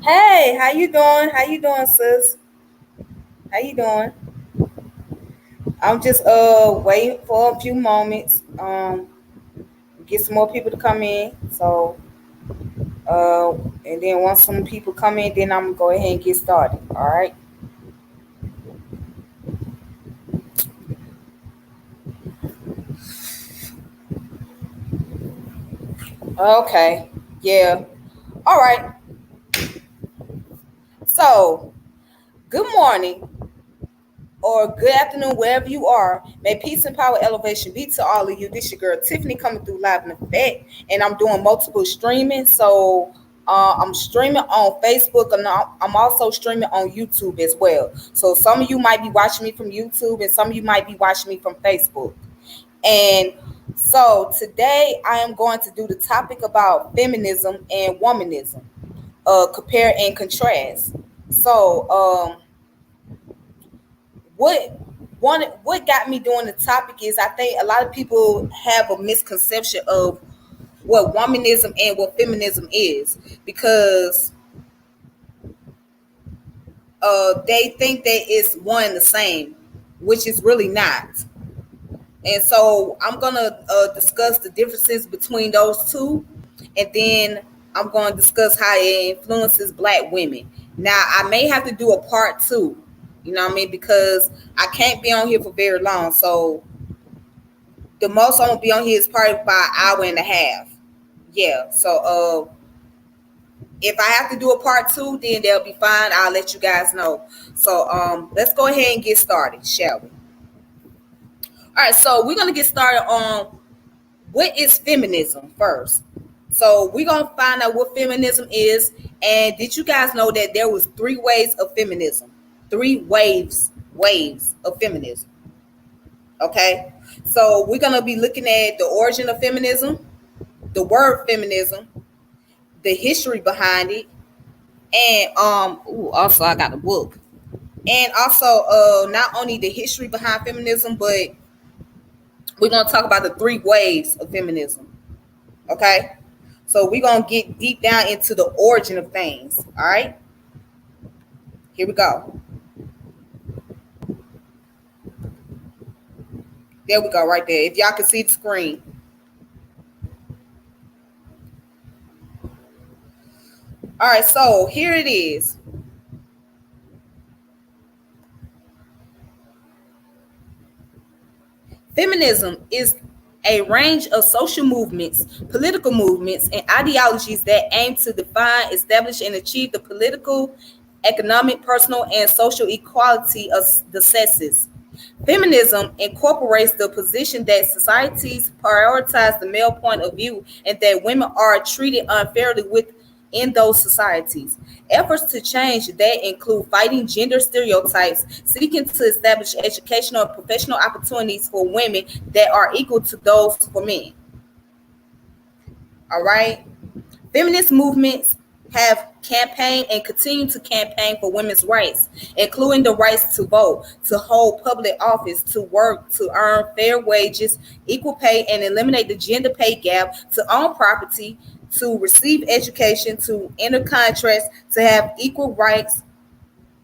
Hey, how you doing? How you doing, sis? How you doing? I'm just waiting for a few moments. Get some more people to come in. Uh and then once some people come in, then I'm gonna go ahead and get started. All right. Okay. Yeah. All right. So good morning or good afternoon, wherever you are. May peace and power elevation be to all of you. This your girl Tiffany coming through live in effect, and I'm doing multiple streaming. I'm streaming on Facebook, and I'm also streaming on YouTube as well. So some of you might be watching me from YouTube, and some of you might be watching me from Facebook. And so today I am going to do the topic about feminism and womanism, compare and contrast. So what what got me doing the topic is I think a lot of people have a misconception of what womanism and what feminism is because they think that it's one and the same, which is really not. And so I'm gonna discuss the differences between those two, and then I'm gonna discuss how it influences Black women. Now I may have to do a part two, you know what I mean, because I can't be on here for very long. So the most I'm gonna be on here is probably about an hour and a half. Yeah. So if I have to do a part two, then they'll be fine. I'll let you guys know. So let's go ahead and get started, shall we? All right, so we're gonna get started on what is feminism first. So we're gonna find out what feminism is. And did you guys know that there was three ways of feminism? Three waves of feminism. Okay. So we're gonna be looking at the origin of feminism, the word feminism, the history behind it, and also I got a book. And also not only the history behind feminism, but we're gonna talk about the three waves of feminism. Okay. So we're gonna get deep down into the origin of things. All right. Here we go. There we go, right there. If y'all can see the screen. All right, so here it is. Feminism is a range of social movements, political movements, and ideologies that aim to define, establish, and achieve the political, economic, personal, and social equality of the sexes. Feminism incorporates the position that societies prioritize the male point of view and that women are treated unfairly within those societies. Efforts to change that include fighting gender stereotypes, seeking to establish educational and professional opportunities for women that are equal to those for men. All right. Feminist movements have campaigned and continue to campaign for women's rights, including the rights to vote, to hold public office, to work, to earn fair wages, equal pay, and eliminate the gender pay gap, to own property, to receive education, to enter contracts, to have equal rights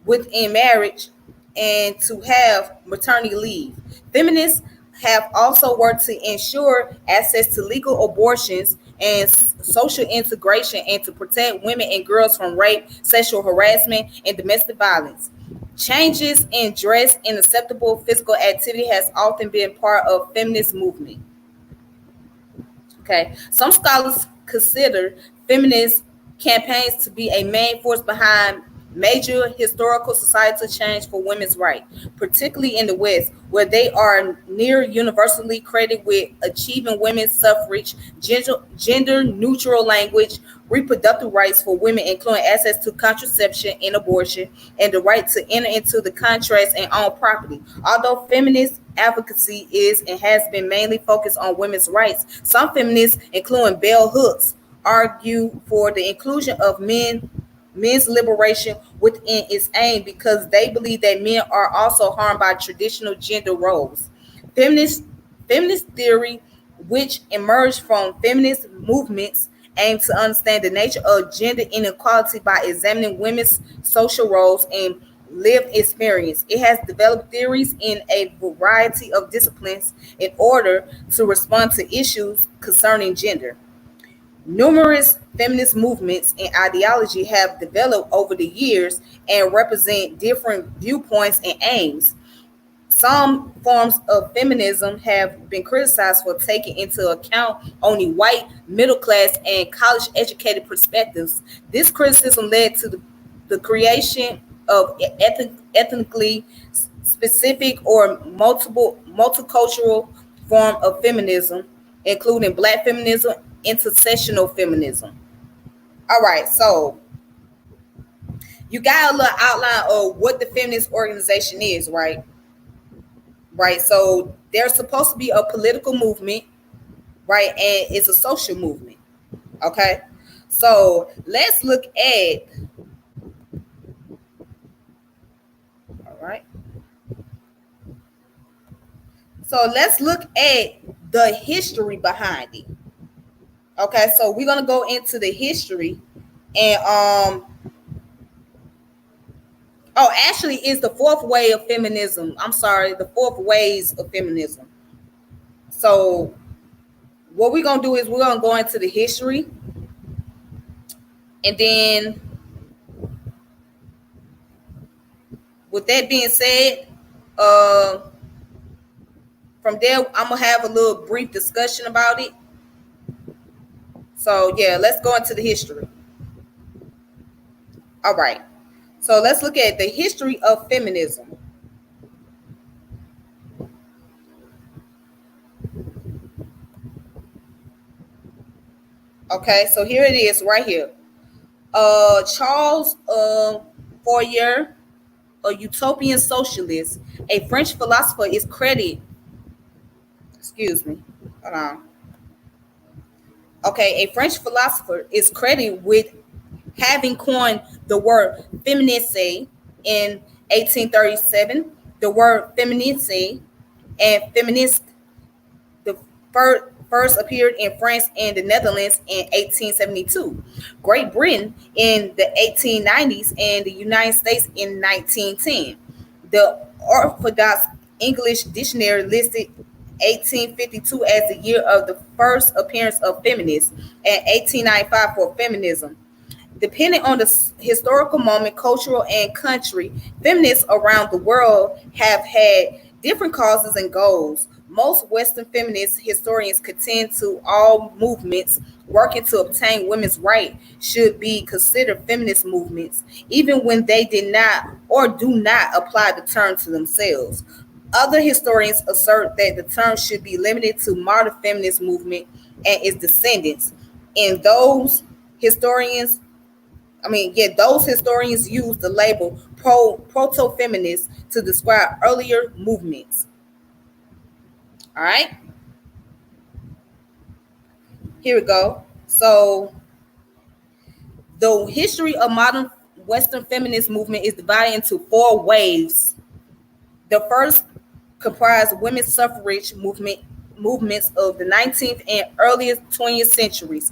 within marriage, and to have maternity leave. Feminists have also worked to ensure access to legal abortions and social integration and to protect women and girls from rape, sexual harassment, and domestic violence. Changes in dress and acceptable physical activity has often been part of feminist movement. Okay. Some scholars consider feminist campaigns to be a main force behind major historical societal change for women's rights, particularly in the West, where they are near universally credited with achieving women's suffrage, gender neutral language, reproductive rights for women, including access to contraception and abortion, and the right to enter into the contracts and own property. Although feminist advocacy is and has been mainly focused on women's rights, some feminists, including Bell Hooks, argue for the inclusion of men's liberation within its aim because they believe that men are also harmed by traditional gender roles. Feminist feminist theory, which emerged from feminist movements aim to understand the nature of gender inequality by examining women's social roles and lived experience. It has developed theories in a variety of disciplines in order to respond to issues concerning gender. Numerous feminist movements and ideology have developed over the years and represent different viewpoints and aims. Some forms of feminism have been criticized for taking into account only white, middle class, and college educated perspectives. This criticism led to the creation of ethnically specific or multicultural form of feminism, including black feminism, intersectional feminism. All right, so you got a little outline of what the feminist organization is, right? Right. So there's supposed to be a political movement, right? And it's a social movement. Okay. So let's look at, all right. So let's look at the history behind it. Okay. So we're gonna go into the history and actually it's the fourth way of feminism. I'm sorry, the fourth ways of feminism. So what we're gonna do is we're gonna go into the history and then with that being said, uh from there, I'm gonna have a little brief discussion about it. So yeah, let's go into the history. All right. So let's look at the history of feminism. Okay, so here it is right here. Charles Fourier, a utopian socialist, a French philosopher, is credited. Excuse me. Hold on. Okay, a French philosopher is credited with having coined the word féminicide in 1837. The word féminicide and feminist the first appeared in France and the Netherlands in 1872, Great Britain in the 1890s, and the United States in 1910. The Orthodox English Dictionary listed 1852 as the year of the first appearance of feminists and 1895 for feminism. Depending on the historical moment, cultural, and country, feminists around the world have had different causes and goals. Most Western feminist historians contend to all movements working to obtain women's rights should be considered feminist movements, even when they did not or do not apply the term to themselves. Other historians assert that the term should be limited to modern feminist movement and its descendants. And historians those historians use the label proto-feminist to describe earlier movements. All right, here we go. So the history of modern Western feminist movement is divided into four waves. The first comprised women's suffrage movements of the 19th and earliest 20th centuries,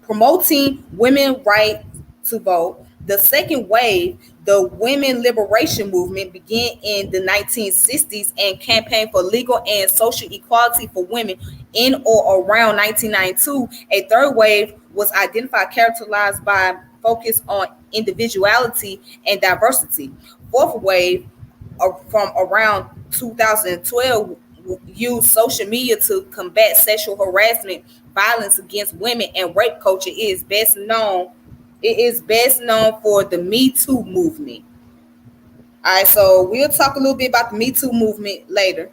promoting women's right to vote. The second wave, the women liberation movement, began in the 1960s and campaigned for legal and social equality for women in or around 1992. A third wave was identified characterized by focus on individuality and diversity. Fourth wave, from around 2012, used social media to combat sexual harassment, violence against women, and rape culture. It is best known for the Me Too movement. All right, so we'll talk a little bit about the Me Too movement later.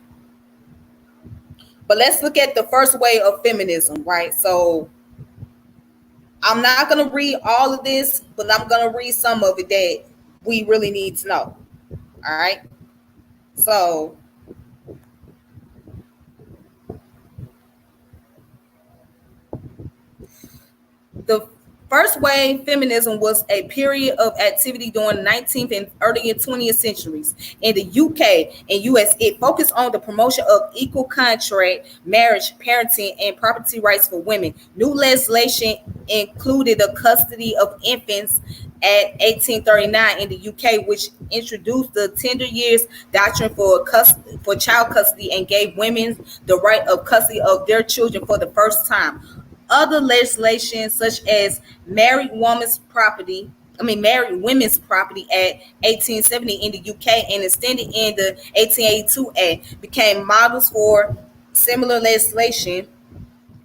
But let's look at the first wave of feminism, right? So I'm not going to read all of this, but I'm going to read some of it that we really need to know. All right. So the First wave feminism was a period of activity during the 19th and early 20th centuries. In the UK and US, it focused on the promotion of equal contract, marriage, parenting, and property rights for women. New legislation included the custody of infants at 1839 in the UK, which introduced the tender years doctrine for child custody and gave women the right of custody of their children for the first time. Other legislation, such as married women's property at 1870 in the UK and extended in the 1882 Act, became models for similar legislation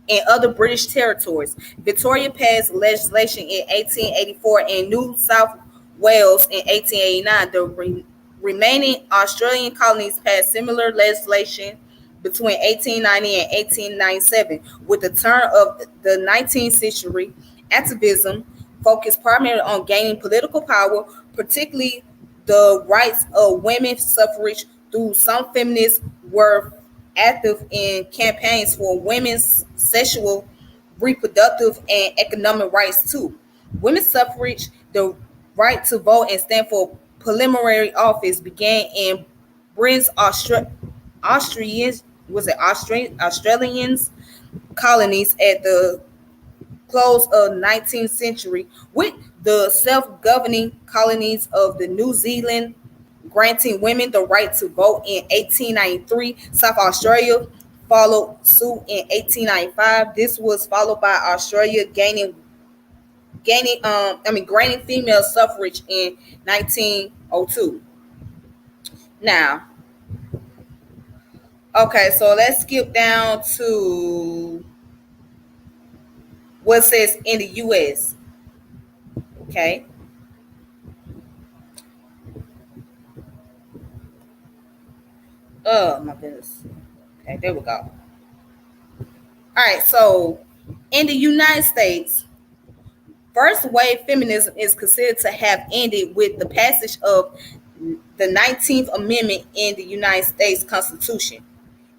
in other British territories. Victoria passed legislation in 1884 and New South Wales in 1889. The remaining Australian colonies passed similar legislation between 1890 and 1897. With the turn of the 19th century, activism focused primarily on gaining political power, particularly the rights of women's suffrage. Through some feminists were active in campaigns for women's sexual, reproductive, and economic rights too. Women's suffrage, the right to vote and stand for parliamentary office, began in Britain's Australians colonies at the close of 19th century, with the self-governing colonies of the New Zealand granting women the right to vote in 1893. South Australia followed suit in 1895. This was followed by Australia granting female suffrage in 1902. Now, okay, so let's skip down to what says in the US. Okay. Oh my goodness. Okay, there we go. All right, so in the United States, first wave feminism is considered to have ended with the passage of the 19th Amendment in the United States Constitution.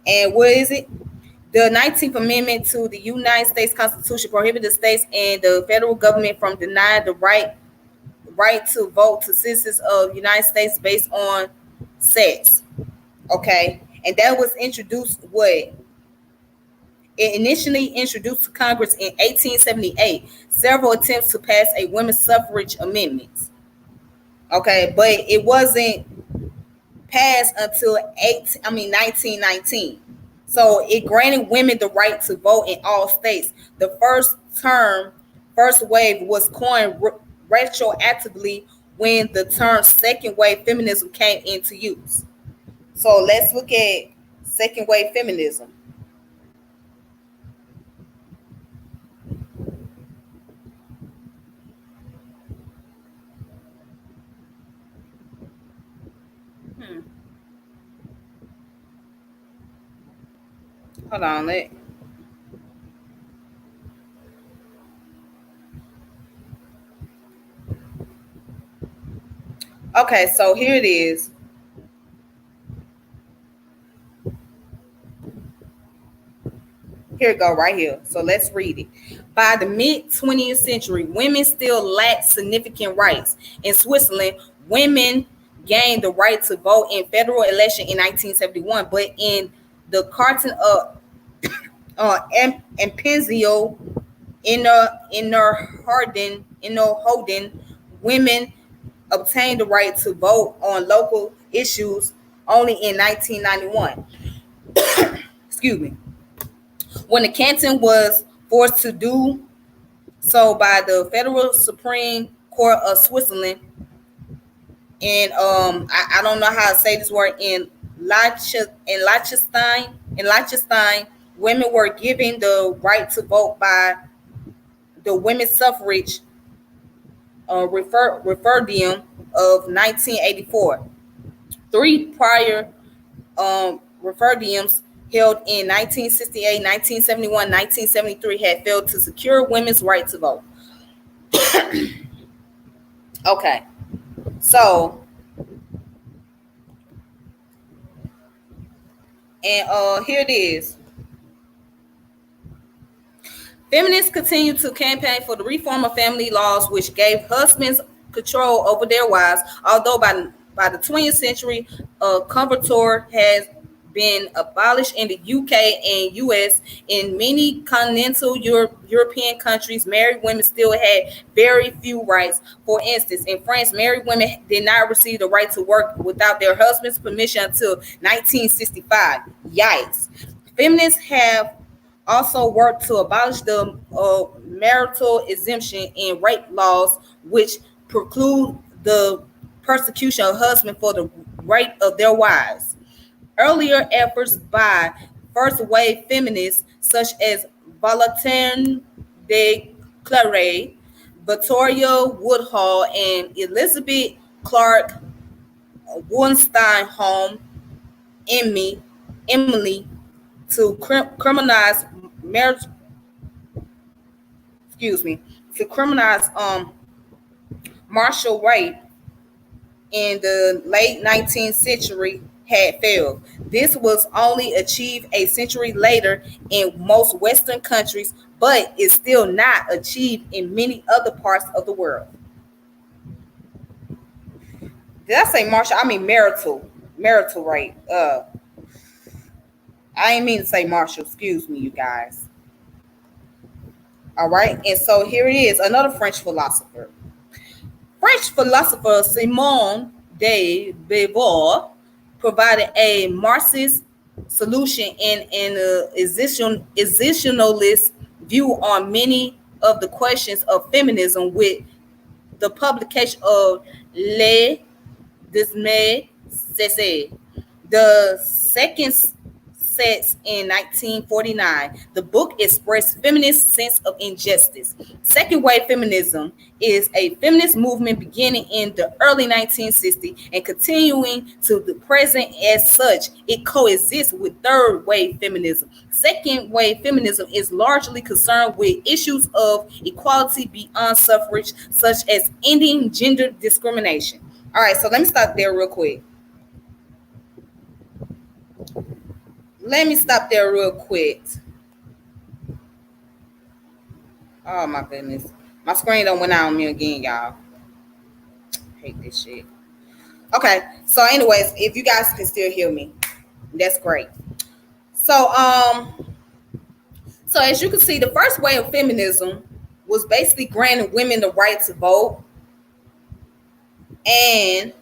And what is it? The 19th Amendment to the United States Constitution prohibits the states and the federal government from denying the right to vote to citizens of the United States based on sex. Okay, and that was introduced what? It initially introduced to Congress in 1878. Several attempts to pass a women's suffrage amendment. Okay, but it wasn't passed until 1919. So it granted women the right to vote in all states. The first wave was coined retroactively when the term second wave feminism came into use. So let's look at second wave feminism. Hmm. Hold on, okay, so here it is. Here we go, right here. So let's read it. By the mid 20th century, women still lacked significant rights. In Switzerland, women gained the right to vote in federal election in 1971, but in the Carton of Imperial Holden, women obtained the right to vote on local issues only in 1991. Excuse me. When the canton was forced to do so by the Federal Supreme Court of Switzerland, and I don't know how to say this word, in Liechtenstein, women were given the right to vote by the women's suffrage referendum of 1984. Three prior referendums held in 1968, 1971, 1973 had failed to secure women's right to vote. Okay, so and here it is. Feminists continue to campaign for the reform of family laws, which gave husbands control over their wives. Although by the 20th century, coverture has been abolished in the UK and US. In many continental European countries, married women still had very few rights. For instance, in France, married women did not receive the right to work without their husband's permission until 1965. Yikes. Feminists have also worked to abolish the marital exemption in rape laws, which preclude the persecution of husbands for the rape of their wives. Earlier efforts by first wave feminists such as Valentin de Clare, Victoria Woodhull, and Elizabeth Clark Wollstonecraft Emily to criminalize marriage, excuse me, to criminalize martial rape in the late 19th century had failed. This was only achieved a century later in most Western countries, but is still not achieved in many other parts of the world. Did I say martial? I mean marital rape. I ain't mean to say martial. Excuse me, you guys. All right, and so here it is, another French philosopher. French philosopher Simone de Beauvoir provided a Marxist solution in an existentialist view on many of the questions of feminism with the publication of Les Dismay Cessé. The second sets in 1949. The book expressed feminist sense of injustice. Second wave feminism is a feminist movement beginning in the early 1960s and continuing to the present. As such, it coexists with third wave feminism. Second wave feminism is largely concerned with issues of equality beyond suffrage, such as ending gender discrimination. All right, so let me stop there real quick. Let me stop there real quick. Oh my goodness. My screen don't went out on me again, y'all. I hate this shit. Okay, so anyways, if you guys can still hear me, that's great. So as you can see, the first way of feminism was basically granting women the right to vote, and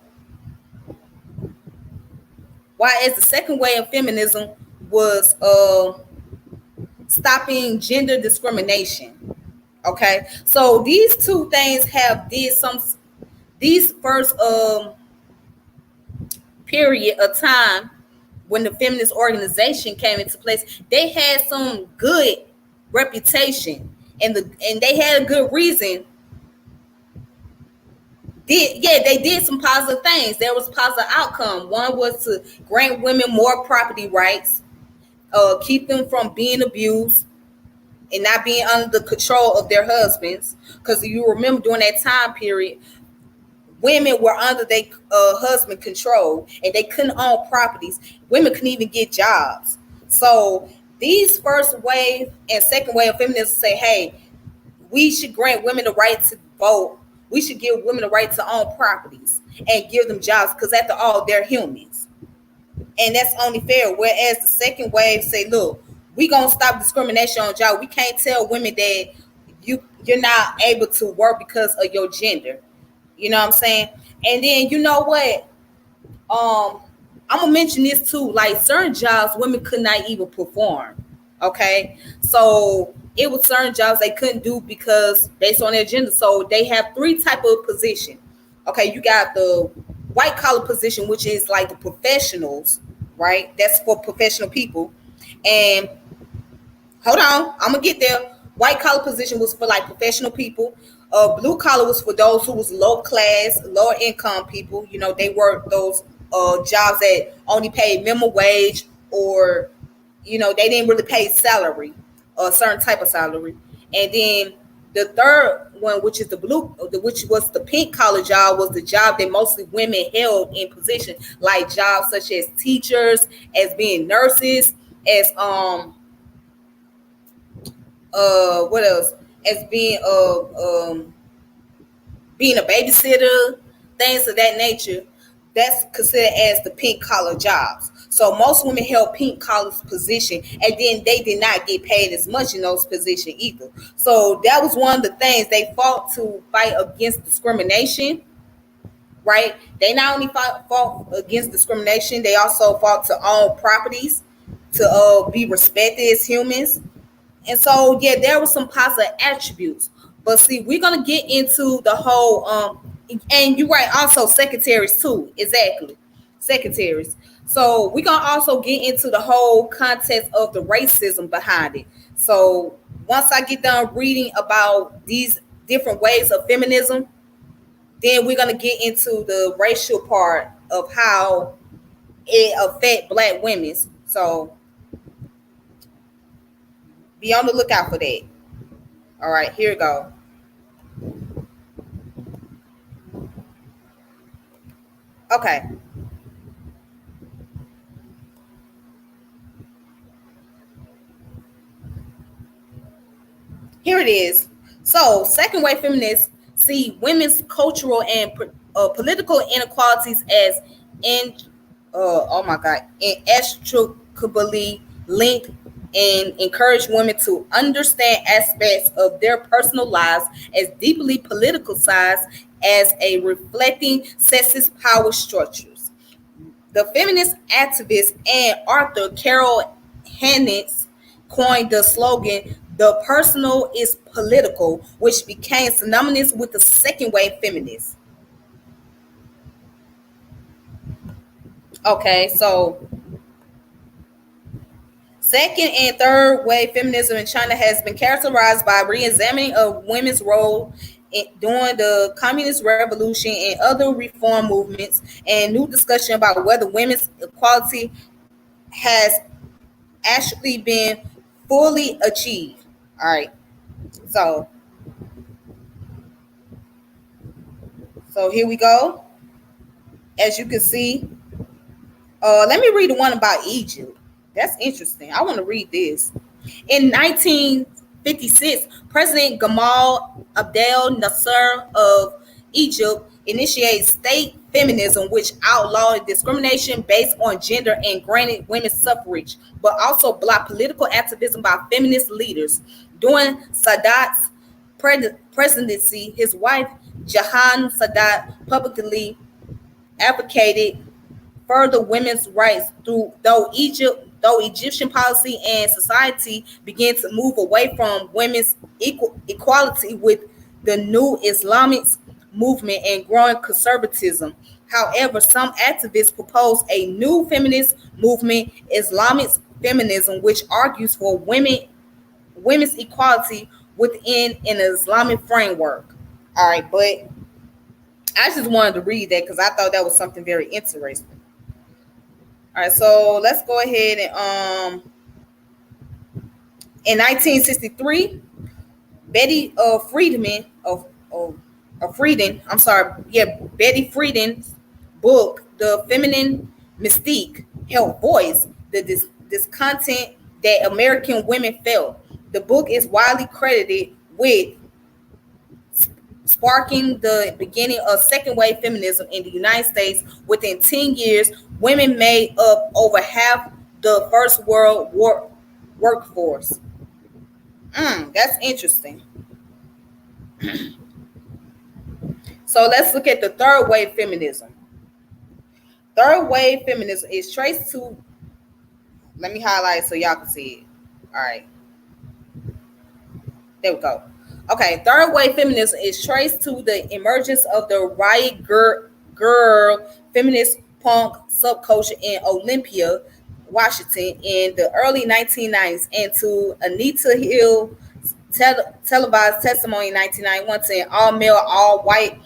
while as the second way of feminism was stopping gender discrimination. Okay, so these two things have did some. These first period of time when the feminist organization came into place, they had some good reputation, and they had a good reason. They did some positive things. There was a positive outcome. One was to grant women more property rights, keep them from being abused and not being under the control of their husbands. Because you remember during that time period, women were under their husband control and they couldn't own properties. Women couldn't even get jobs. So these first wave and second wave of feminism say, hey, we should grant women the right to vote. We should give women the right to own properties and give them jobs because after all, they're humans. And that's only fair. Whereas the second wave say, look, we gonna stop discrimination on jobs. We can't tell women that you're not able to work because of your gender. You know what I'm saying? And then you know what? I'm gonna mention this too. Like certain jobs, women could not even perform. Okay, so it was certain jobs they couldn't do because based on their gender. So they have three type of position. Okay, you got the white collar position, which is like the professionals, right? That's for professional people. And hold on, I'm gonna get there. White collar position was for like professional people. Blue collar was for those who was low class, lower income people. You know, they worked those jobs that only paid minimum wage, or you know, they didn't really pay salary, a certain type of salary. And then the third one, which is which was the pink collar job, was the job that mostly women held in position, like jobs such as teachers, as being nurses, as what else? As being a babysitter, things of that nature. That's considered as the pink collar jobs. So most women held pink collar position, and then they did not get paid as much in those positions either. So that was one of the things they fought to fight against discrimination. Right? They not only fought against discrimination, they also fought to own properties, to be respected as humans. And so, yeah, there were some positive attributes. But see, we're gonna get into the whole and you're right, also secretaries too. Exactly. Secretaries. So we're gonna also get into the whole context of the racism behind it. So once I get done reading about these different ways of feminism, then we're gonna get into the racial part of how it affect black women. So be on the lookout for that. All right, here we go. Okay, here it is. So, second wave feminists see women's cultural and political inequalities as in oh my god, inextricably linked, and encourage women to understand aspects of their personal lives as deeply politicized as a reflecting sexist power structures. The feminist activist and author Carol Hannix coined the slogan, "The personal is political," which became synonymous with the second wave feminists. Okay, so second and third wave feminism in China has been characterized by re-examining of women's role during the communist revolution and other reform movements, and new discussion about whether women's equality has actually been fully achieved. All right. So so here we go. As you can see, let me read the one about Egypt. That's interesting. I want to read this. In 1956, President Gamal Abdel Nasser of Egypt initiated state feminism, which outlawed discrimination based on gender and granted women's suffrage, but also blocked political activism by feminist leaders. During Sadat's presidency, his wife, Jahan Sadat, publicly advocated further women's rights through though Egyptian policy and society began to move away from women's equality with the new Islamic movement and growing conservatism. However, some activists propose a new feminist movement, Islamic feminism, which argues for women's equality within an Islamic framework. All right, but I just wanted to read that because I thought that was something very interesting. All right, so let's go ahead and in 1963, Betty Friedman of Frieden, I'm sorry, yeah, Betty Friedan's book, The Feminine Mystique, helped voice the discontent that American women felt. The book is widely credited with sparking the beginning of second wave feminism in the United States. Within 10 years, women made up over half the first world workforce. That's interesting. So let's look at the third wave feminism. Third wave feminism is traced to, let me highlight so y'all can see it. All right. There we go. Okay, third wave feminism is traced to the emergence of the riot girl feminist punk subculture in Olympia, Washington in the early 1990s, and to Anita Hill televised testimony in 1991 to an all-male, all-white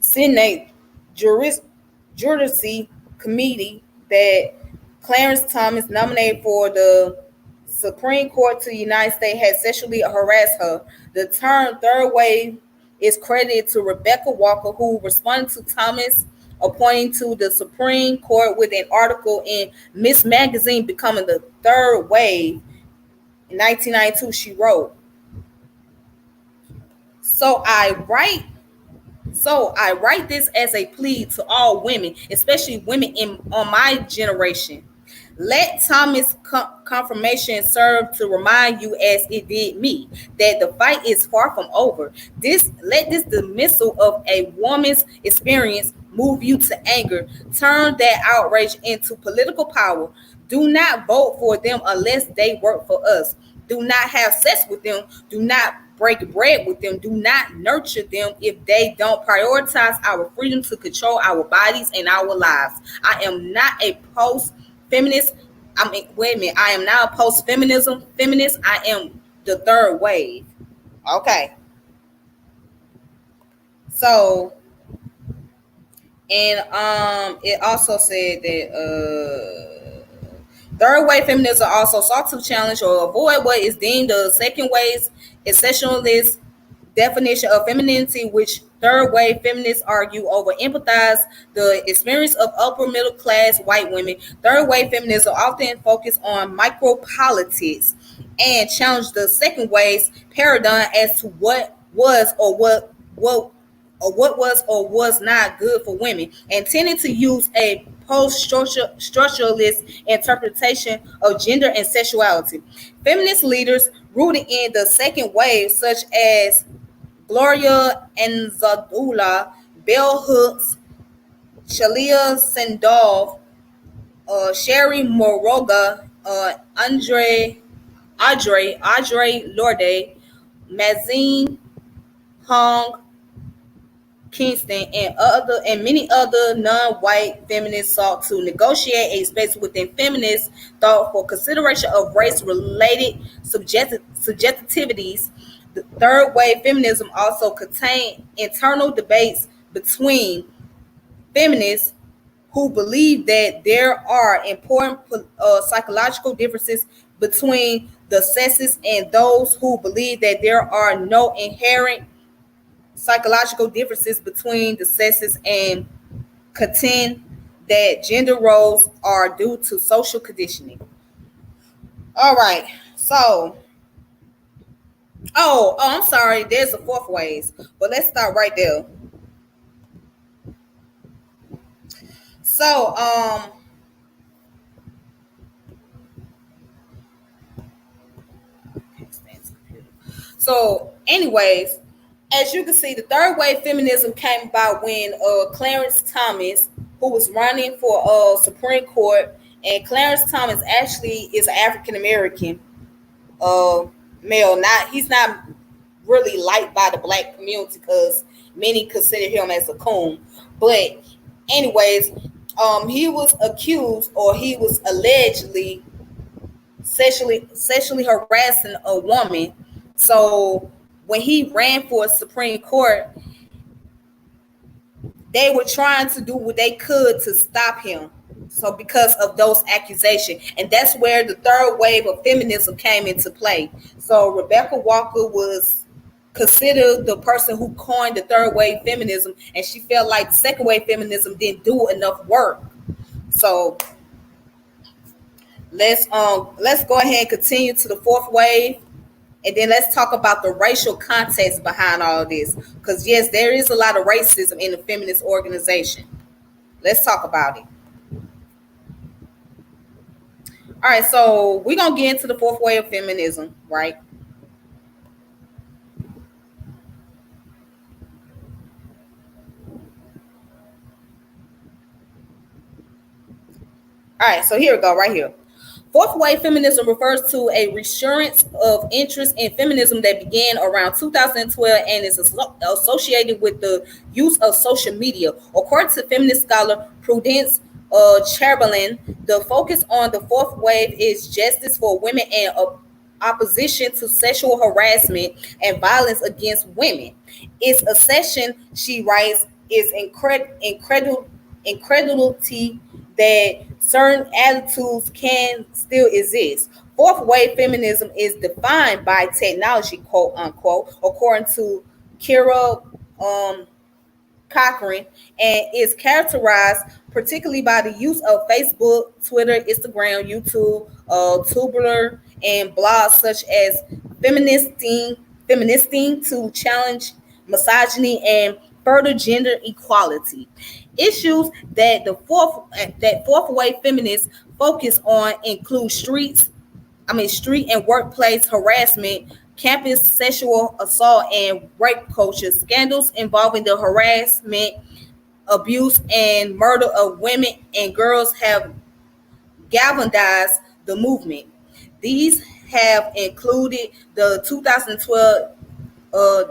Senate Judiciary Committee that Clarence Thomas, nominated for the Supreme Court to the United States, had sexually harassed her. The term third wave is credited to Rebecca Walker, who responded to Thomas appointing to the Supreme Court with an article in Miss Magazine, becoming the third wave. In 1992, she wrote, So I write this as a plea to all women, especially women in on my generation. Let Thomas' confirmation serve to remind you, as it did me, that the fight is far from over. Let this dismissal of a woman's experience move you to anger. Turn that outrage into political power. Do not vote for them unless they work for us. Do not have sex with them. Do not break bread with them. Do not nurture them if they don't prioritize our freedom to control our bodies and our lives. I am not a post feminist. I mean, wait a minute. I am not a post feminism feminist. I am the third wave. Okay. So, and it also said that third wave feminists are also sought to challenge or avoid what is deemed the second wave's essentialist definition of femininity, which third wave feminists argue over empathize the experience of upper middle class white women. Third wave feminists are often focused on micropolitics and challenge the second wave's paradigm as to what was or was not good for women, and tended to use a post-structuralist interpretation of gender and sexuality. Feminist leaders rooted in the second wave, such as Gloria Anzaldúa, Bell Hooks, Shalia Sandov, Sherry Moroga, Audre Lorde, Mazine Hong, Kingston, and many other non-white feminists sought to negotiate a space within feminist thought for consideration of race-related subjectivities. The third wave feminism also contained internal debates between feminists who believe that there are important psychological differences between the sexes and those who believe that there are no inherent psychological differences between the sexes and contend that gender roles are due to social conditioning. All right. So, I'm sorry. There's a fourth ways, but let's start right there. So, anyways, as you can see, the third wave feminism came about when Clarence Thomas, who was running for Supreme Court, and Clarence Thomas actually is an African American uh, male. He's not really liked by the black community because many consider him as a coon. But anyways, he was accused, or he was allegedly sexually harassing a woman. So when he ran for Supreme Court, they were trying to do what they could to stop him. So because of those accusations, and that's where the third wave of feminism came into play. So Rebecca Walker was considered the person who coined the third wave feminism, and she felt like second wave feminism didn't do enough work. So let's go ahead and continue to the fourth wave. And then let's talk about the racial context behind all of this. Because, yes, there is a lot of racism in the feminist organization. Let's talk about it. All right, so we're going to get into the fourth wave of feminism, right? All right, so here we go, right here. Fourth wave feminism refers to a resurgence of interest in feminism that began around 2012 and is associated with the use of social media. According to feminist scholar Prudence Chamberlain, the focus on the fourth wave is justice for women and opposition to sexual harassment and violence against women. Its accession, she writes, is incredulity that certain attitudes can still exist. Fourth wave feminism is defined by technology, quote unquote, according to Kira Cochran, and is characterized particularly by the use of Facebook, Twitter, Instagram, YouTube, Tumblr, and blogs such as feministing to challenge misogyny, and further gender equality. Issues that fourth wave feminists focus on include street and workplace harassment, campus sexual assault and rape culture, scandals involving the harassment, abuse, and murder of women and girls have galvanized the movement. These have included the 2012 uh,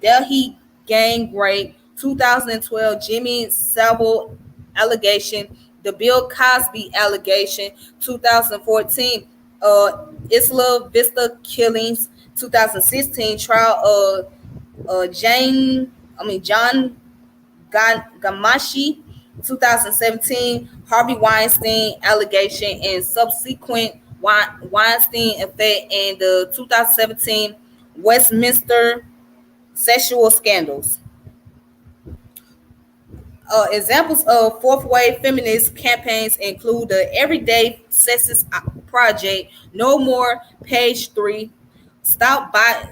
Delhi gang rape, 2012 Jimmy Savile allegation, the Bill Cosby allegation, 2014 Isla Vista killings, 2016 trial of John Gamashi, 2017 Harvey Weinstein allegation and subsequent Weinstein effect, and the 2017 Westminster sexual scandals. Examples of fourth wave feminist campaigns include the Everyday Sexist Project, No More, Page 3, Stop Bill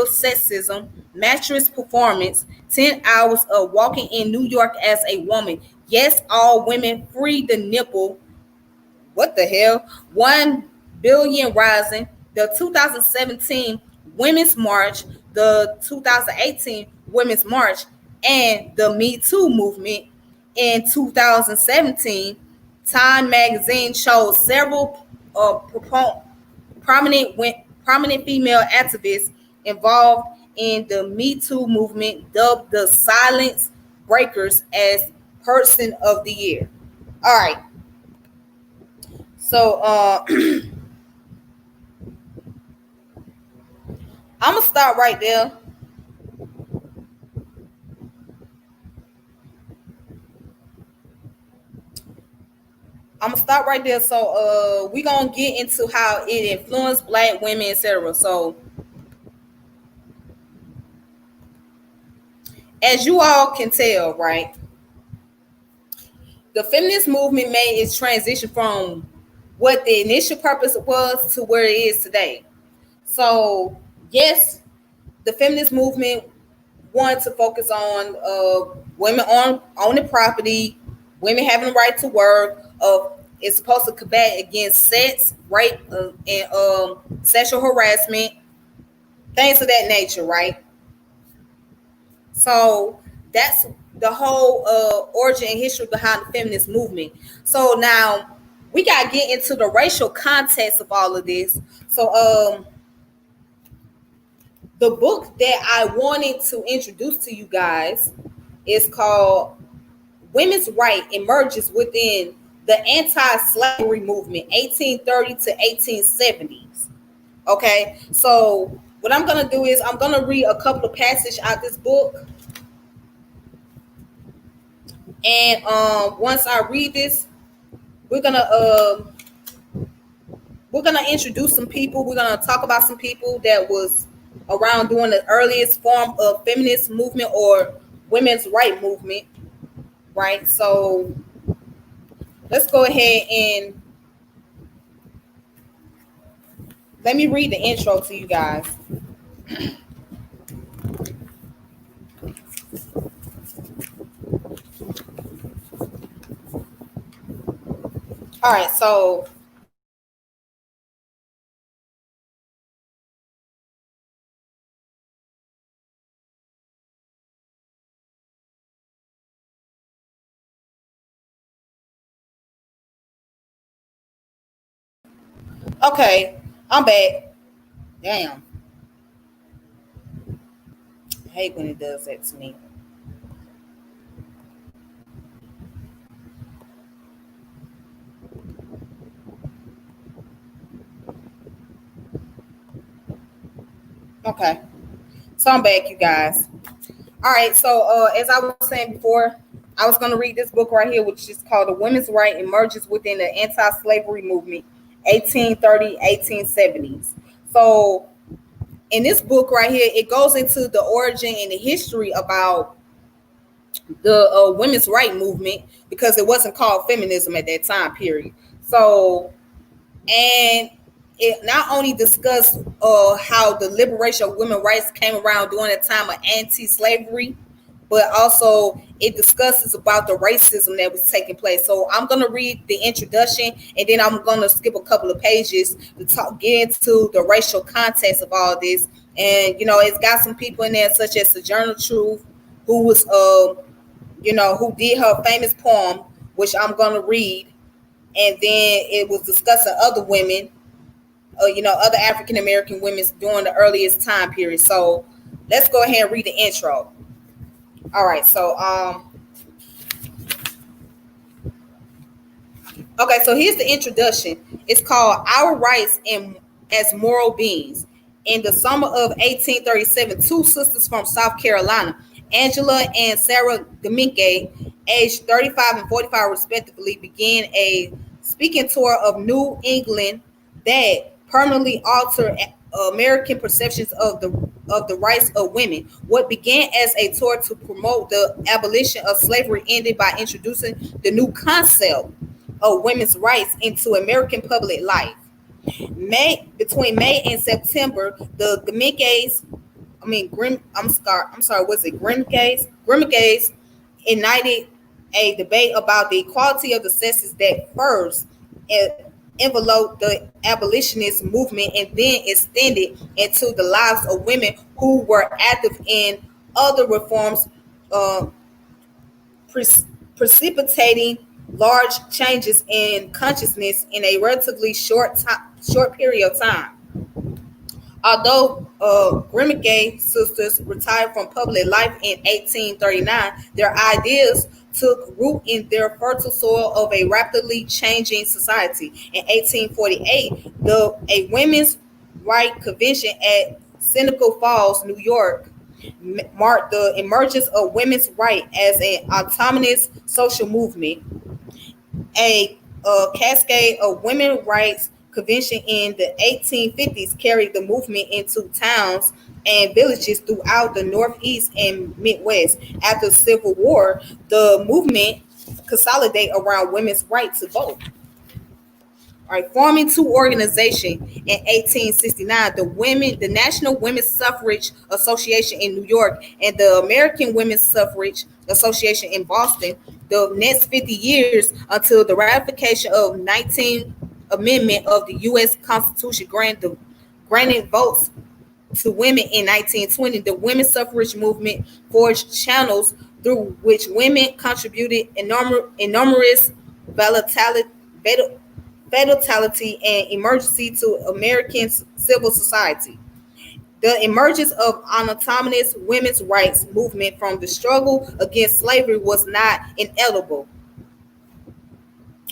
Sexism, Mattress Performance, 10 Hours of Walking in New York as a Woman, Yes, All Women, Free the Nipple, what the hell? 1 billion rising, the 2017 Women's March, the 2018 Women's March, and the Me Too movement. In 2017, Time magazine showed several prominent prominent female activists involved in the Me Too movement, dubbed the Silence Breakers as Person of the Year. All right, so I'm gonna start right there. I'm gonna start right there. So we gonna get into how it influenced black women, etc. So as you all can tell, right, the feminist movement made its transition from what the initial purpose was to where it is today. So yes, the feminist movement wanted to focus on women on owning property, women having the right to work. It's supposed to combat against sex, rape, and sexual harassment, things of that nature, right? So that's the whole origin and history behind the feminist movement. So now we got to get into the racial context of all of this. So the book that I wanted to introduce to you guys is called Women's Right Emerges Within the Anti-Slavery Movement, 1830 to 1870s. Okay, so what I'm gonna do is I'm gonna read a couple of passages out of this book, and once I read this, we're gonna introduce some people. We're gonna talk about some people that was around during the earliest form of feminist movement or women's right movement, right? So let's go ahead and let me read the intro to you guys. All right, so okay, I'm back. Damn, I hate when it does that to me. Okay, so I'm back, you guys. All right, so as I was saying before, I was going to read this book right here, which is called The Women's Right Emerges Within the Anti-Slavery Movement, 1830-1870s. So in this book right here, it goes into the origin and the history about the women's right movement, because it wasn't called feminism at that time period. So, and it not only discussed how the liberation of women's rights came around during the time of anti-slavery, but also it discusses about the racism that was taking place. So I'm gonna read the introduction, and then I'm gonna skip a couple of pages to get into the racial context of all this. And it's got some people in there such as Sojourner Truth, who was who did her famous poem, which I'm gonna read, and then it was discussing other women, other African American women during the earliest time period. So let's go ahead and read the intro. All right, so okay, so here's the introduction. It's called Our Rights as Moral Beings. In the summer of 1837, two sisters from South Carolina, Angela and Sarah Domingue, aged 35 and 45 respectively, began a speaking tour of New England that permanently altered American perceptions of the rights of women. What began as a tour to promote the abolition of slavery ended by introducing the new concept of women's rights into American public life. Between May and September, the Dominguez, I'm sorry, was it Grimgays? Grimgays ignited a debate about the equality of the sexes that first enveloped the abolitionist movement and then extended into the lives of women who were active in other reforms, uh, precipitating large changes in consciousness in a relatively short period of time. Although Grimgay sisters retired from public life in 1839, their ideas took root in their fertile soil of a rapidly changing society. In 1848, a women's right convention at Seneca Falls, New York, marked the emergence of women's right as an autonomous social movement. A cascade of women's rights convention in the 1850s carried the movement into towns and villages throughout the Northeast and Midwest. After the Civil War, the movement consolidated around women's right to vote. All right, forming two organizations in 1869, the National Women's Suffrage Association in New York and the American Women's Suffrage Association in Boston. The next 50 years until the ratification of 19th Amendment of the U.S. Constitution granted votes to women in 1920, the women's suffrage movement forged channels through which women contributed enormous vitality and emergency to American civil society. The emergence of autonomous women's rights movement from the struggle against slavery was not inevitable.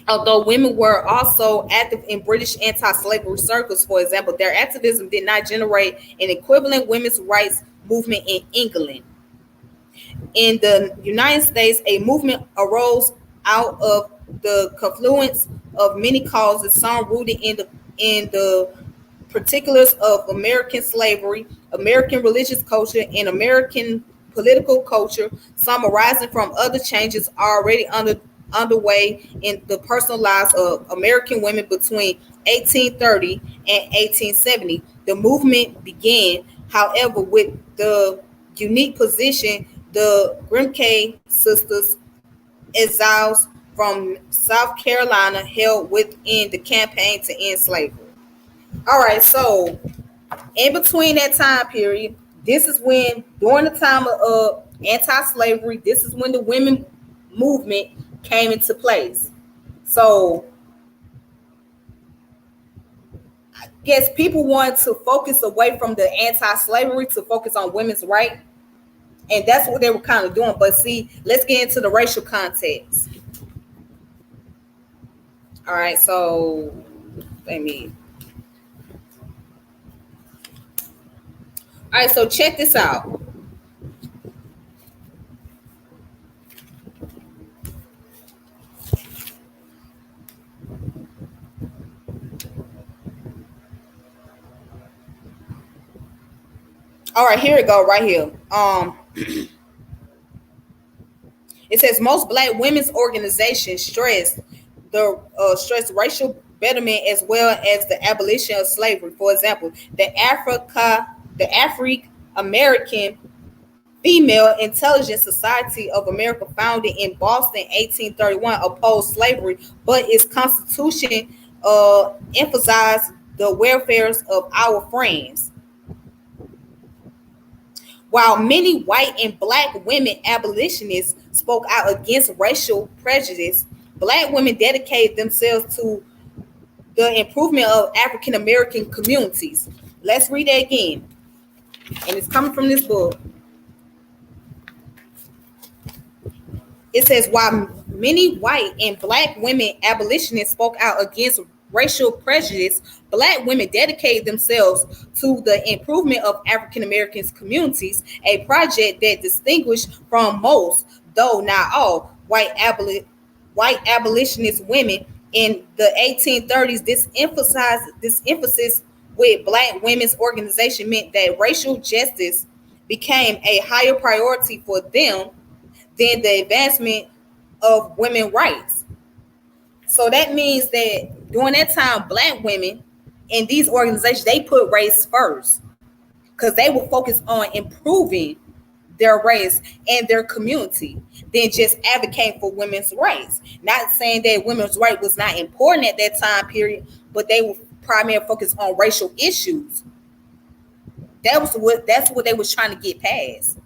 Although women were also active in British anti-slavery circles, for example, their activism did not generate an equivalent women's rights movement in England. In the United States, a movement arose out of the confluence of many causes, some rooted in the particulars of American slavery, American religious culture, and American political culture, some arising from other changes already underway in the personal lives of American women between 1830 and 1870. The movement began, however, with the unique position the Grimke sisters, exiles from South Carolina, held within the campaign to end slavery. All right, so in between that time period, this is when, during the time of anti-slavery, this is when the women movement came into place. So I guess people wanted to focus away from the anti-slavery to focus on women's right, and that's what they were kind of doing. But see, let's get into the racial context. All right, so let me. All right, so check this out. All right, here we go, right here. It says most Black women's organizations stress racial betterment as well as the abolition of slavery. For example, the African American Female Intelligence Society of America, founded in Boston 1831, opposed slavery, but its constitution emphasized the welfares of our friends. While many white and black women abolitionists spoke out against racial prejudice, black women dedicated themselves to the improvement of African American communities. Let's read that again. And it's coming from this book. It says, while many white and black women abolitionists spoke out against racial prejudice, black women dedicated themselves to the improvement of African Americans communities, a project that distinguished from most, though not all, white abolitionist women in the 1830s. This emphasis with black women's organization meant that racial justice became a higher priority for them than the advancement of women's rights. So that means that during that time, black women in these organizations, they put race first because they will focus on improving their race and their community than just advocating for women's rights. Not saying that women's rights was not important at that time period, but they were primarily focused on racial issues. That's what they was trying to get past.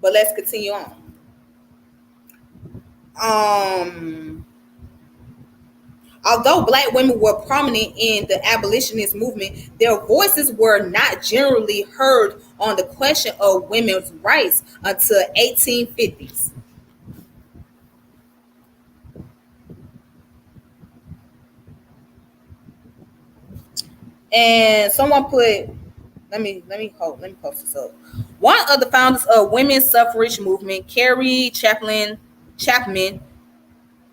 But let's continue on. Although black women were prominent in the abolitionist movement, their voices were not generally heard on the question of women's rights until 1850s. And someone put, let me post this up. One of the founders of women's suffrage movement, Carrie Chapman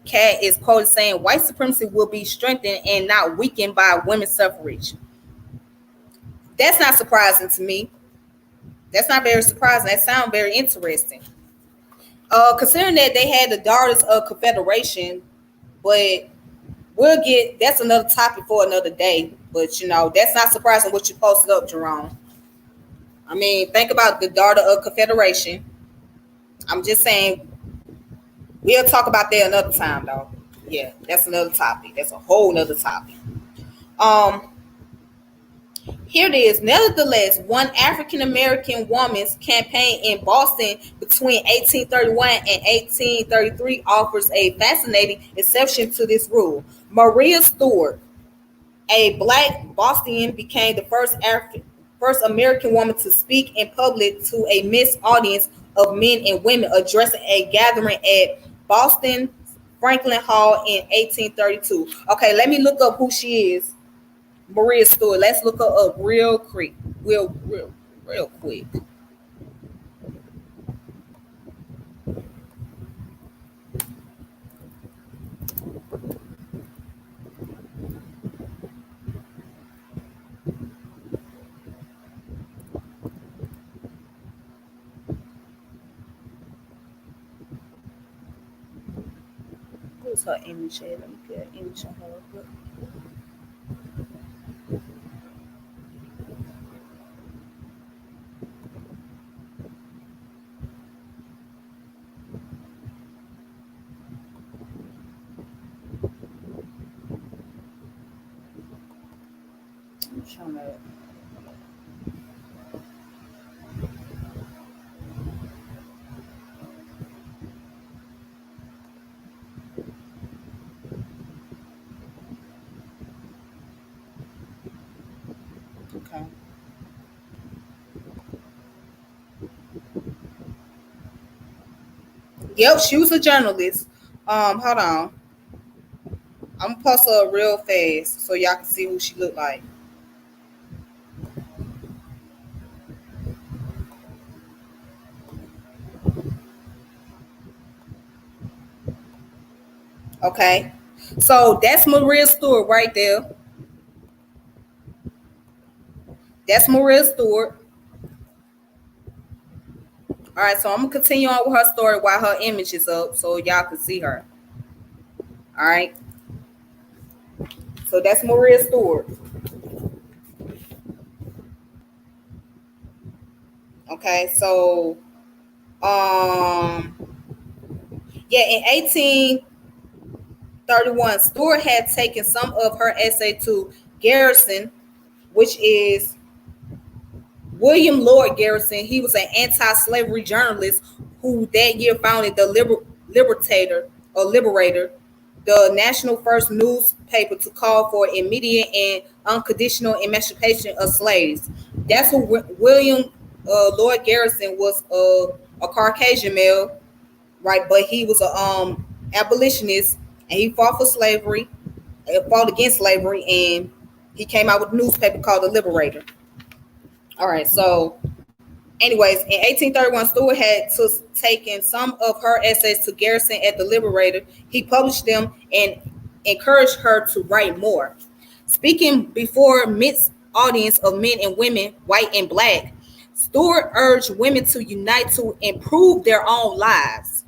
Cat, is quoted saying, white supremacy will be strengthened and not weakened by women's suffrage. That's not surprising to me. That's not very surprising. That sounds very interesting. Considering that they had the Daughters of Confederation, but that's another topic for another day. But that's not surprising what you posted up, Jerome. I mean, think about the Daughter of Confederation. I'm just saying, we'll talk about that another time, though. Yeah, that's another topic. That's a whole nother topic. Here it is. Nevertheless, one African American woman's campaign in Boston between 1831 and 1833 offers a fascinating exception to this rule. Maria Stewart, a black Bostonian, became the first American woman to speak in public to a mixed audience of men and women, addressing a gathering at Boston Franklin Hall in 1832. Okay, let me look up who she is. Maria Stewart. Let's look her up real quick. Real quick. Who's her image at? Let me get an image on her. I'm trying to. Okay. Yep, she was a journalist. Hold on. I'm gonna post her real fast so y'all can see who she looked like. Okay. So that's Maria Stewart right there. That's Maria Stewart. All right, so I'm gonna continue on with her story while her image is up so y'all can see her. All right. So that's Maria Stewart. Okay, so um yeah, in 1831, Stewart had taken some of her essay to Garrison, which is William Lloyd Garrison. He was an anti-slavery journalist who that year founded the Liberator, the national first newspaper to call for immediate and unconditional emancipation of slaves. That's who William Lloyd Garrison was, a Caucasian male, right? But he was a abolitionist, and he fought for slavery, fought against slavery, and he came out with a newspaper called the Liberator. All right, so anyways, in 1831, Stewart had taken some of her essays to Garrison at the Liberator. He published them and encouraged her to write more. Speaking before a mixed audience of men and women, white and black, Stewart urged women to unite to improve their own lives,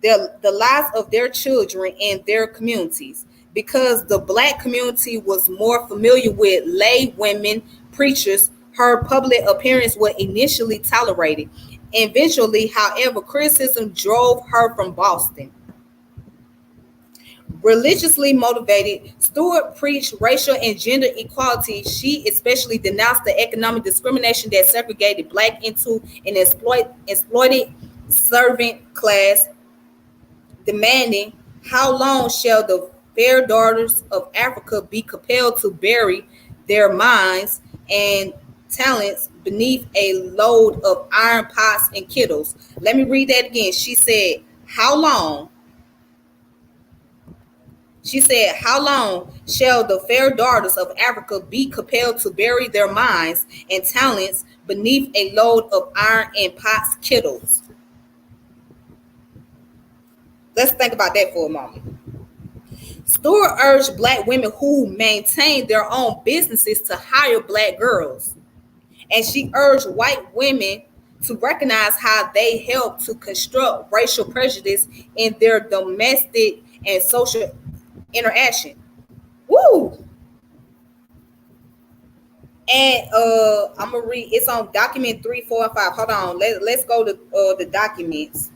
the lives of their children and their communities, because the black community was more familiar with lay women preachers. Her public appearance was initially tolerated. Eventually, however, criticism drove her from Boston. Religiously motivated, Stewart preached racial and gender equality. She especially denounced the economic discrimination that segregated black into an exploited servant class, demanding, how long shall the fair daughters of Africa be compelled to bury their minds and talents beneath a load of iron pots and kettles? Let me read that again. How long? She said, how long shall the fair daughters of Africa be compelled to bury their minds and talents beneath a load of iron and pots kettles? Let's think about that for a moment. Stewart urged black women who maintained their own businesses to hire black girls. And she urged white women to recognize how they help to construct racial prejudice in their domestic and social interaction. Woo! And I'm gonna read. It's on document 3, 4, and 5. Hold on. Let's go to the documents.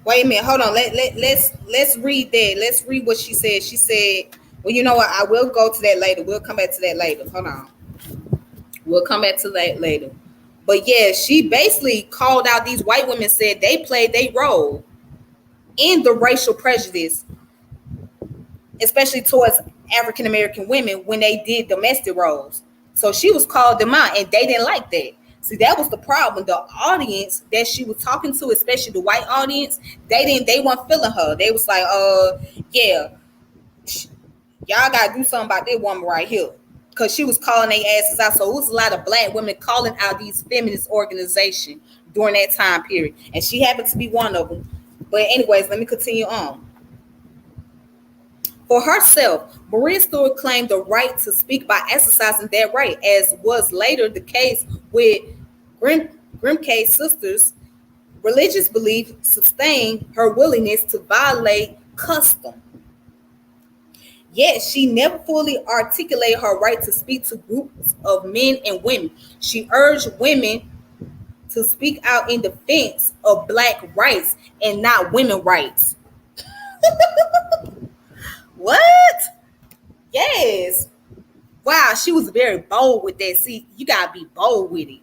Wait a minute. Hold on. Let's read that. Let's read what she said. She said, "Well, you know what? I will go to that later. We'll come back to that later. Hold on. We'll come back to that later." But yeah, she basically called out these white women, said they played their role in the racial prejudice, especially towards African American women when they did domestic roles. So she was called them out, and they didn't like that. See, that was the problem. The audience that she was talking to, especially the white audience, they weren't feeling her. They was like, yeah, y'all gotta do something about this woman right here. Because she was calling their asses out. So it was a lot of black women calling out these feminist organizations during that time period. And she happened to be one of them. But anyways, let me continue on. For herself, Maria Stewart claimed the right to speak by exercising that right, as was later the case with Grimke's sisters. Religious belief sustained her willingness to violate custom. Yet she never fully articulated her right to speak to groups of men and women. She urged women to speak out in defense of black rights and not women rights. What? Yes. Wow, she was very bold with that. See, you gotta be bold with it.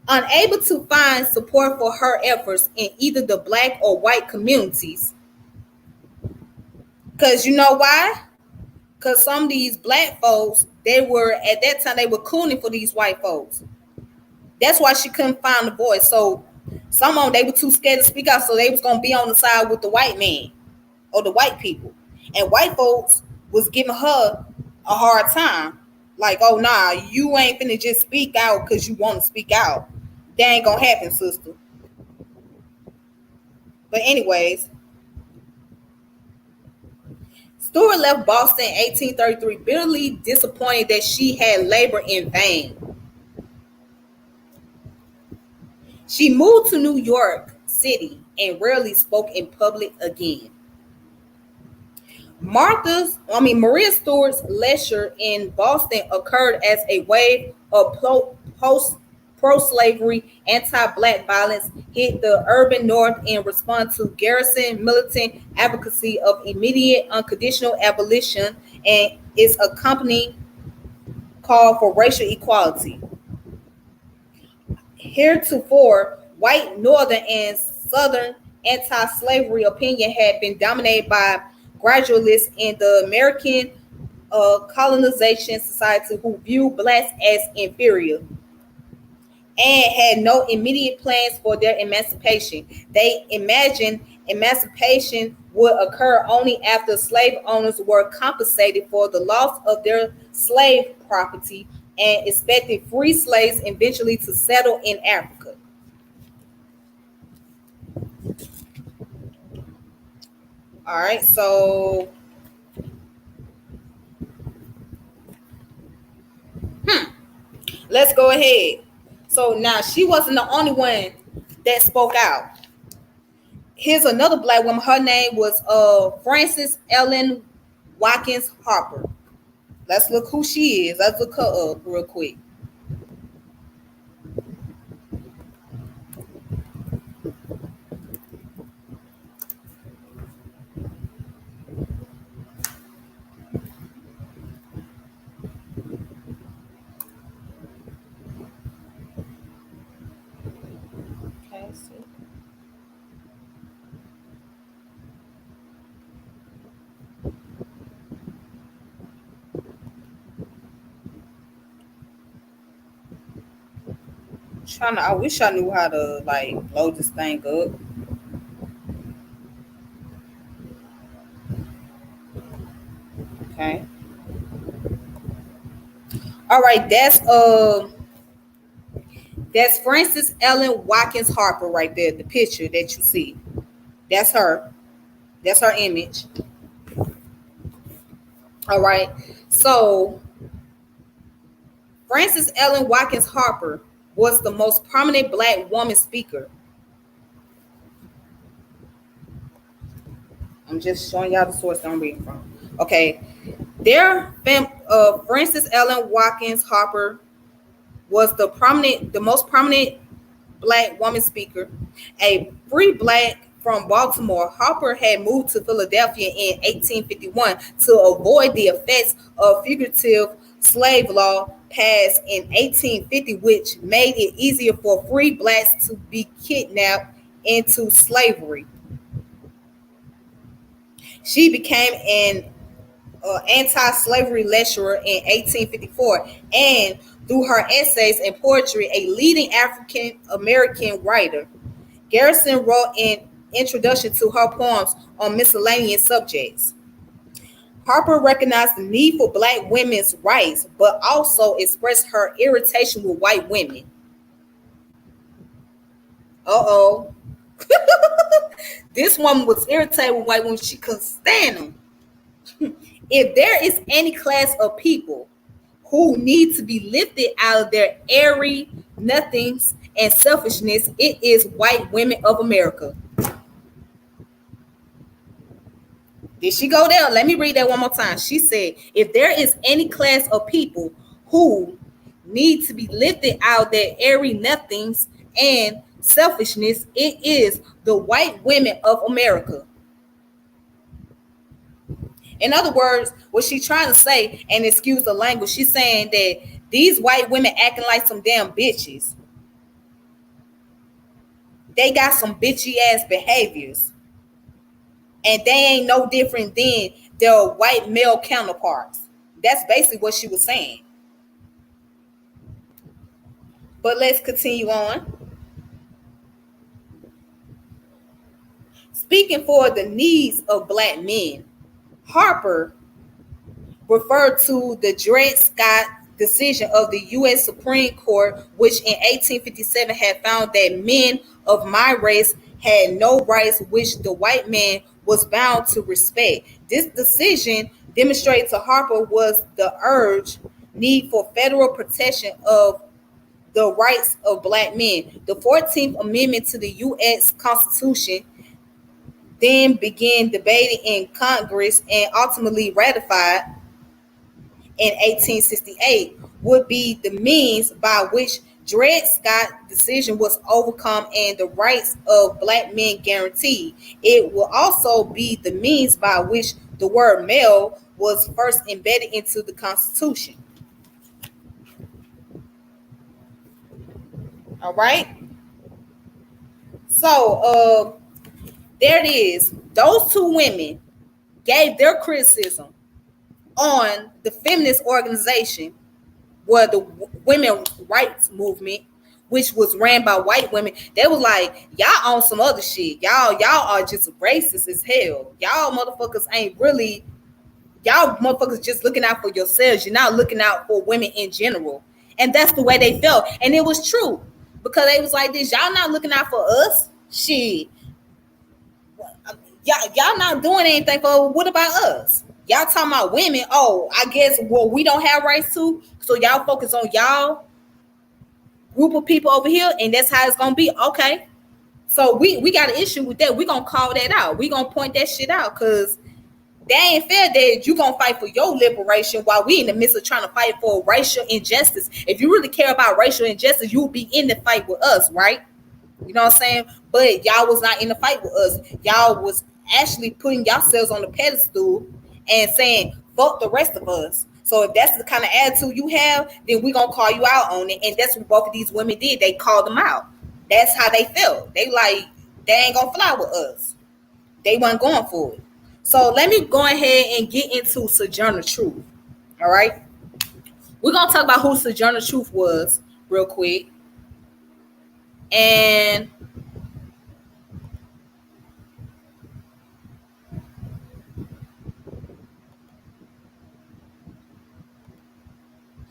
Unable to find support for her efforts in either the black or white communities. Because you know why? Because some of these black folks, they were, at that time, they were cooning for these white folks. That's why she couldn't find the voice. So some of them, they were too scared to speak out, so they was going to be on the side with the white man or the white people. And white folks was giving her a hard time. Like, oh, nah, you ain't finna just speak out because you want to speak out. That ain't going to happen, sister. But anyways, Stewart left Boston in 1833, bitterly disappointed that she had labored in vain. She moved to New York City and rarely spoke in public again. Maria Stewart's lecture in Boston occurred as a wave of post pro-slavery, anti-black violence hit the urban North in response to Garrison militant advocacy of immediate unconditional abolition and its accompanying call for racial equality. Heretofore, white Northern and Southern anti-slavery opinion had been dominated by gradualists in the American colonization society who viewed blacks as inferior and had no immediate plans for their emancipation. They imagined emancipation would occur only after slave owners were compensated for the loss of their slave property and expected free slaves eventually to settle in Africa. All right, so let's go ahead. So now she wasn't the only one that spoke out. Here's another black woman. Her name was Frances Ellen Watkins Harper. Let's look who she is. Let's look her up real quick. Okay, see. I wish I knew how to like load this thing up. Okay. All right, that's Frances Ellen Watkins Harper right there, the picture that you see. That's her. That's her image. All right. So Frances Ellen Watkins Harper was the most prominent black woman speaker. I'm just showing y'all the source that I'm reading from. Okay. Frances Ellen Watkins Harper was the most prominent black woman speaker. A free black from Baltimore, Harper had moved to Philadelphia in 1851 to avoid the effects of fugitive slave law passed in 1850, which made it easier for free blacks to be kidnapped into slavery. She became an anti-slavery lecturer in 1854 and through her essays and poetry a leading African American writer. Garrison wrote an introduction to her poems on miscellaneous subjects. Harper recognized the need for black women's rights, but also expressed her irritation with white women. Uh-oh. This woman was irritated with white women. She couldn't stand them. If there is any class of people who need to be lifted out of their airy nothings and selfishness, it is white women of America. Did she go there? Let me read that one more time. She said, if there is any class of people who need to be lifted out of their airy nothings and selfishness, it is the white women of America. In other words, what she's trying to say, and excuse the language, she's saying that these white women acting like some damn bitches. They got some bitchy ass behaviors. And they ain't no different than their white male counterparts. That's basically what she was saying. But let's continue on. Speaking for the needs of black men, Harper referred to the Dred Scott decision of the U.S. Supreme Court, which in 1857 had found that men of my race had no rights which the white man was bound to respect. This decision demonstrated to Harper was the urge need for federal protection of the rights of black men. The 14th Amendment to the U.S. Constitution then began debated in Congress and ultimately ratified in 1868 would be the means by which Dred Scott's decision was overcome and the rights of black men guaranteed. It will also be the means by which the word male was first embedded into the Constitution. All right. So there it is. Those two women gave their criticism on the feminist organization, were the women rights movement, which was ran by white women. They was like, y'all on some other shit. Y'all are just racist as hell. Y'all motherfuckers ain't really, y'all motherfuckers just looking out for yourselves. You're not looking out for women in general. And that's the way they felt. And it was true. Because they was like this, y'all not looking out for us? Shit. Y'all not doing anything for, what about us? Y'all talking about women. Oh, I guess, well, we don't have rights too. So y'all focus on y'all group of people over here, and that's how it's gonna be. Okay. So we got an issue with that. We gonna call that out. We gonna point that shit out, because they ain't fair that you gonna fight for your liberation while we in the midst of trying to fight for racial injustice. If you really care about racial injustice, you would be in the fight with us, right? You know what I'm saying? But y'all was not in the fight with us. Y'all was actually putting yourselves on the pedestal and saying, fuck the rest of us. So if that's the kind of attitude you have, then we gonna call you out on it. And that's what both of these women did. They called them out. That's how they felt. They like, they ain't gonna fly with us. They weren't going for it. So let me go ahead and get into Sojourner Truth. All right. We're gonna talk about who Sojourner Truth was real quick. And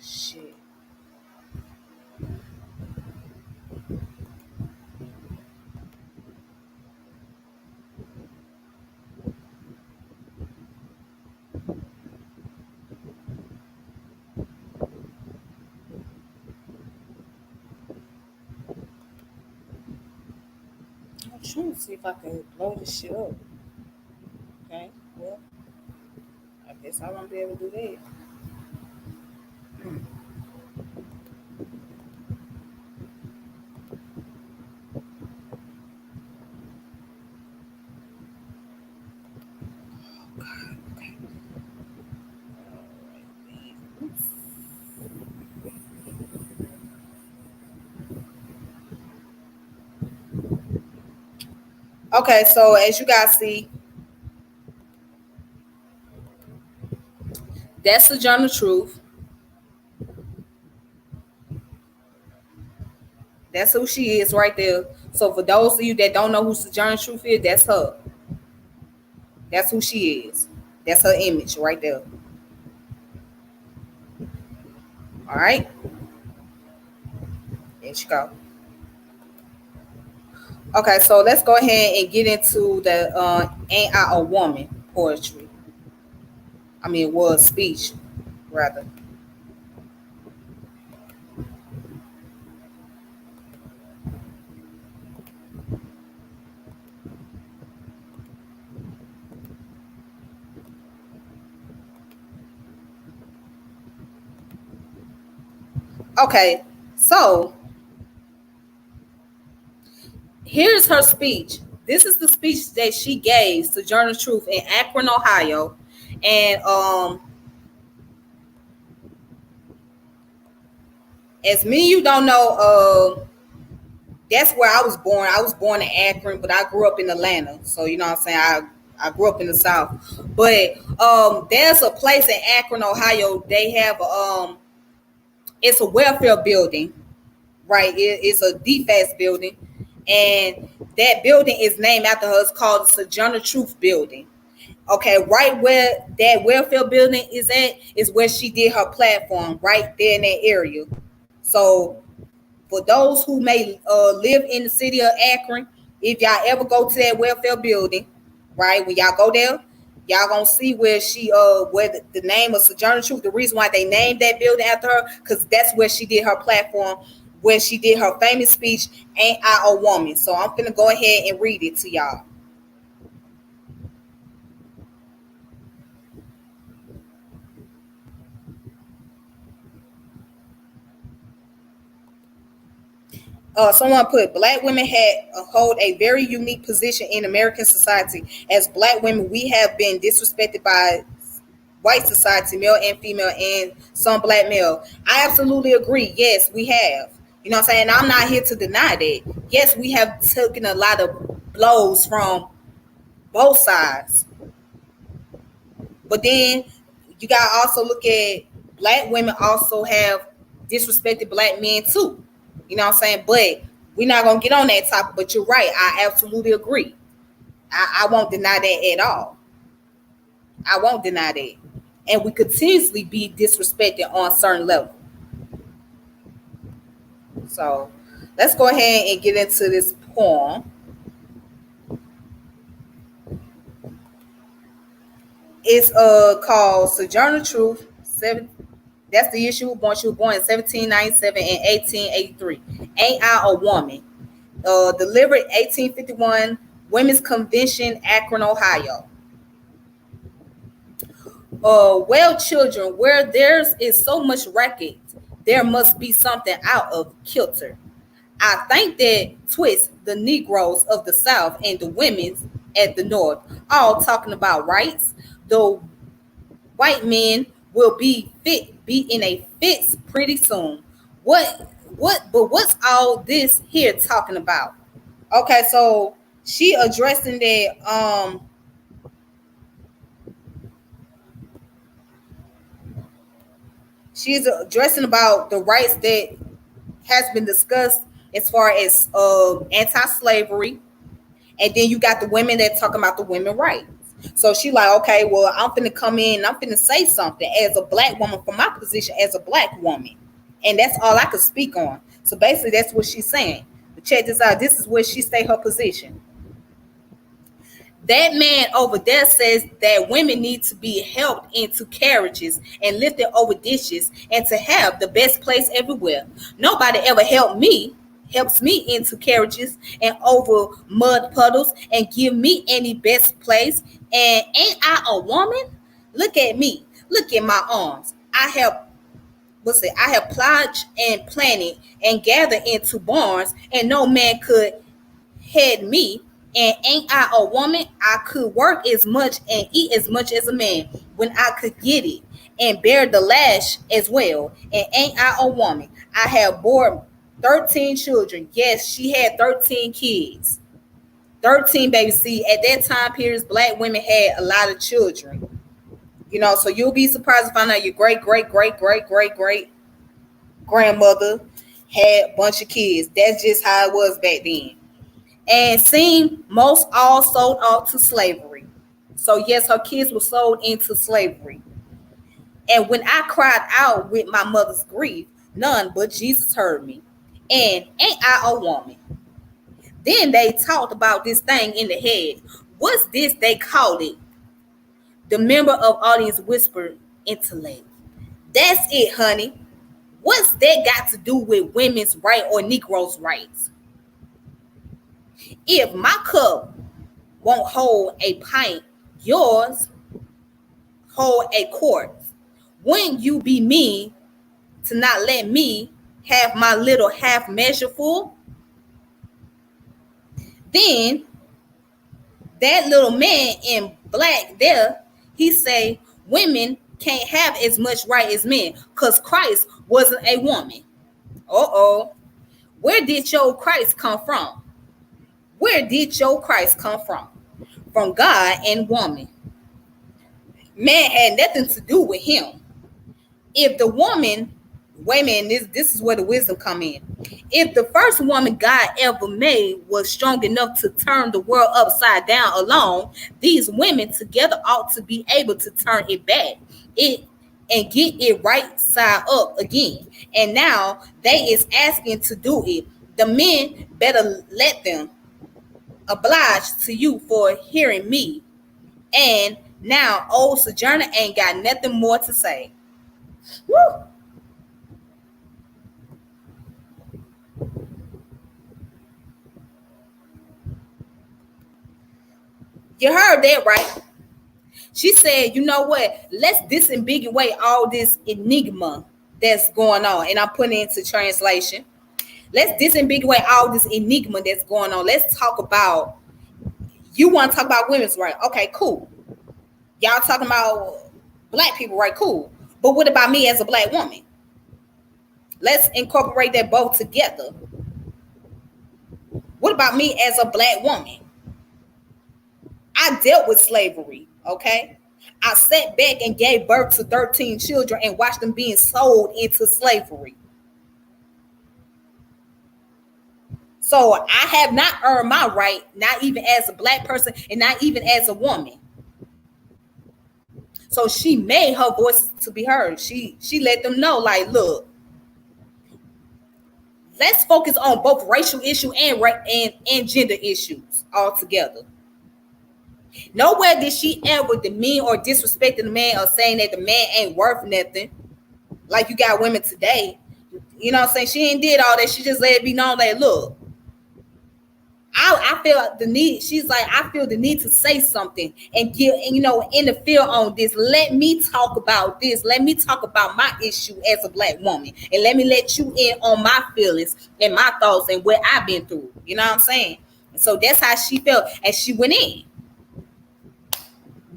shit. I'm trying to see if I can blow this shit up. Okay. Well, I guess I won't be able to do that. Okay. Okay, so as you guys see, that's Sojourner Truth. That's who she is right there. So for those of you that don't know who Sojourner Truth is, that's her. That's who she is. That's her image right there. All right. There she go. Okay, so let's go ahead and get into the "Ain't I a Woman" poetry. I mean, it was speech, rather. Okay, so here's her speech. This is the speech that she gave to Sojourner Truth in Akron, Ohio, and as me, you don't know, that's where I was born. I was born in Akron, but I grew up in Atlanta. So you know what I'm saying. I grew up in the South, but there's a place in Akron, Ohio. They have it's a welfare building, right? It's a DFAS building, and that building is named after her. It's called the Sojourner Truth Building. Okay, right where that welfare building is at is where she did her platform, right there in that area. So for those who may live in the city of Akron, if y'all ever go to that welfare building, right? When y'all go there, y'all gonna see where she where the name of Sojourner Truth, the reason why they named that building after her, because that's where she did her platform, where she did her famous speech, "Ain't I a Woman?" So I'm gonna go ahead and read it to y'all. Someone put, black women hold a very unique position in American society. As black women, we have been disrespected by white society, male and female, and some black male. I absolutely agree. Yes, we have. You know what I'm saying? I'm not here to deny that. Yes, we have taken a lot of blows from both sides. But then you gotta also look at black women also have disrespected black men too. You know what I'm saying? But we're not gonna get on that topic. But you're right. I absolutely agree. I won't deny that at all. I won't deny that. And we continuously be disrespected on a certain level. So let's go ahead and get into this poem. It's called Sojourner Truth. That's the issue. She was born in 1797 and 1883. Ain't I a Woman? Delivered 1851, Women's Convention, Akron, Ohio. Well, children, where there's is so much racket, there must be something out of kilter. I think that twist the Negroes of the South and the women's at the North, all talking about rights. The white men will be in a fix pretty soon. But what's all this here talking about? Okay, so she addressing that she's addressing about the rights that has been discussed as far as anti-slavery, and then you got the women that talking about the women rights. So she like, okay, well, I'm finna come in and I'm finna say something as a black woman from my position as a black woman. And that's all I could speak on. So basically that's what she's saying. But check this out. This is where she stay her position. That man over there says that women need to be helped into carriages and lifted over dishes and to have the best place everywhere. Nobody ever helps me into carriages and over mud puddles and give me any best place. And ain't I a woman? Look at me. Look at my arms. I have plowed and planted and gathered into barns, and no man could head me. And ain't I a woman? I could work as much and eat as much as a man when I could get it and bear the lash as well. And ain't I a woman? I have borne 13 children. Yes, she had 13 kids. 13 babies. See, at that time period, black women had a lot of children. You know, so you'll be surprised to find out your great, great, great, great, great, great grandmother had a bunch of kids. That's just how it was back then. And seen most all sold off to slavery. So yes, her kids were sold into slavery. And when I cried out with my mother's grief, none but Jesus heard me. And ain't I a woman? Then they talked about this thing in the head. What's this they called it? The member of audience whispered intellect. That's it, honey. What's that got to do with women's right or Negroes' rights? If my cup won't hold a pint, yours hold a quart. Wouldn't you be mean to not let me have my little half measure full? Then that little man in black there, he say women can't have as much right as men because Christ wasn't a woman. Uh-oh. Where did your Christ come from? Where did your Christ come from? From God and woman. Man had nothing to do with him. If the woman, wait a minute, this is where the wisdom come in. If the first woman God ever made was strong enough to turn the world upside down alone, these women together ought to be able to turn it back and get it right side up again. And now they is asking to do it. The men better let them oblige to you for hearing me And now old Sojourner ain't got nothing more to say. Woo! You heard that right. She said, you know what? Let's disambiguate all this enigma that's going on. And I'm putting it into translation. Let's disambiguate all this enigma that's going on. Let's talk about, you want to talk about women's rights. Okay, cool. Y'all talking about black people, right? Cool. But what about me as a black woman? Let's incorporate that both together. What about me as a black woman? I dealt with slavery, okay? I sat back and gave birth to 13 children and watched them being sold into slavery. So I have not earned my right, not even as a black person and not even as a woman. So she made her voice to be heard. She let them know, like, look, let's focus on both racial issue and gender issues all together. Nowhere did she ever demean or disrespect the man or saying that the man ain't worth nothing. Like you got women today. You know what I'm saying? She ain't did all that. She just let it be known that, look, I feel the need. She's like, I feel the need to say something and give, interfere on this. Let me talk about this. Let me talk about my issue as a black woman. And let me let you in on my feelings and my thoughts and what I've been through. You know what I'm saying? And so that's how she felt. And she went in.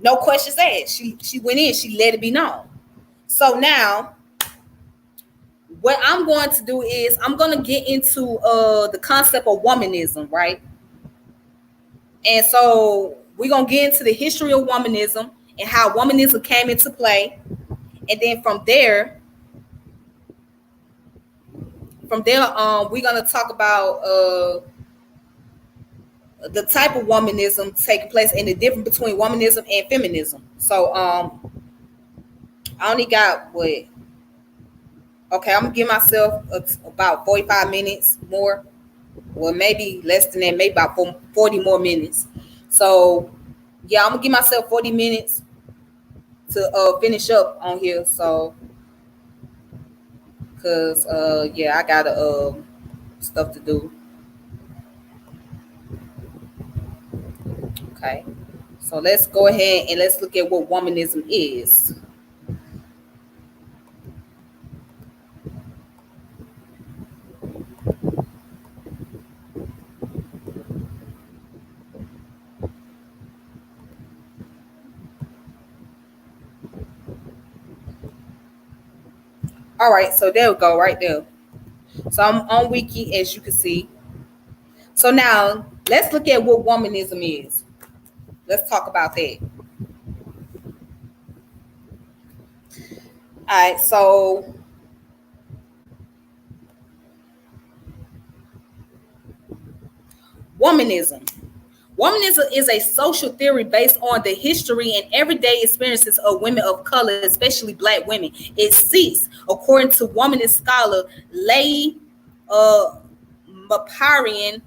No questions asked. She went in. She let it be known. So now, what I'm going to do is I'm going to get into the concept of womanism, right? And so we're going to get into the history of womanism and how womanism came into play. And then we're going to talk about the type of womanism taking place and the difference between womanism and feminism. So I only got what? Okay, I'm gonna give myself about 45 minutes more, or maybe less than that, maybe about 40 more minutes. So yeah, I'm gonna give myself 40 minutes to finish up on here. So because yeah, I got stuff to do. Okay, so let's go ahead and let's look at what womanism is. All right, so there we go, right there. So I'm on Wiki, as you can see. So now let's look at what womanism is. Let's talk about that. All right, so womanism. Womanism is a social theory based on the history and everyday experiences of women of color, especially black women. It seeks, according to womanist scholar Leigh Maparian,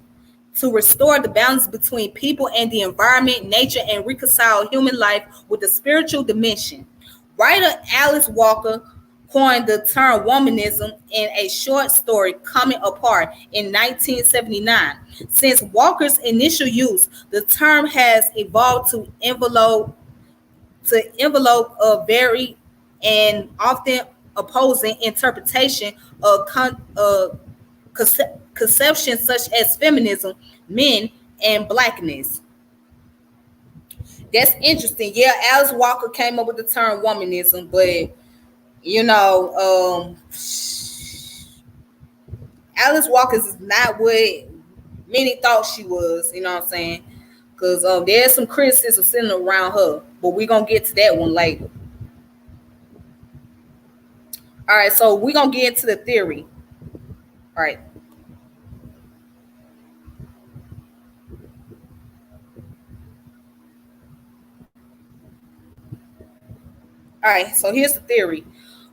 to restore the balance between people and the environment, nature, and reconcile human life with the spiritual dimension. Writer Alice Walker coined the term womanism in a short story, Coming Apart, in 1979. Since Walker's initial use, the term has evolved to envelope a varied and often opposing interpretation of conceptions such as feminism, men, and blackness. That's interesting. Yeah, Alice Walker came up with the term womanism, but you know, Alice Walker is not what many thought she was. You know what I'm saying? Because there's some criticism sitting around her, but we're gonna get to that one later. All right, so we're gonna get into the theory. All right. All right, so here's the theory.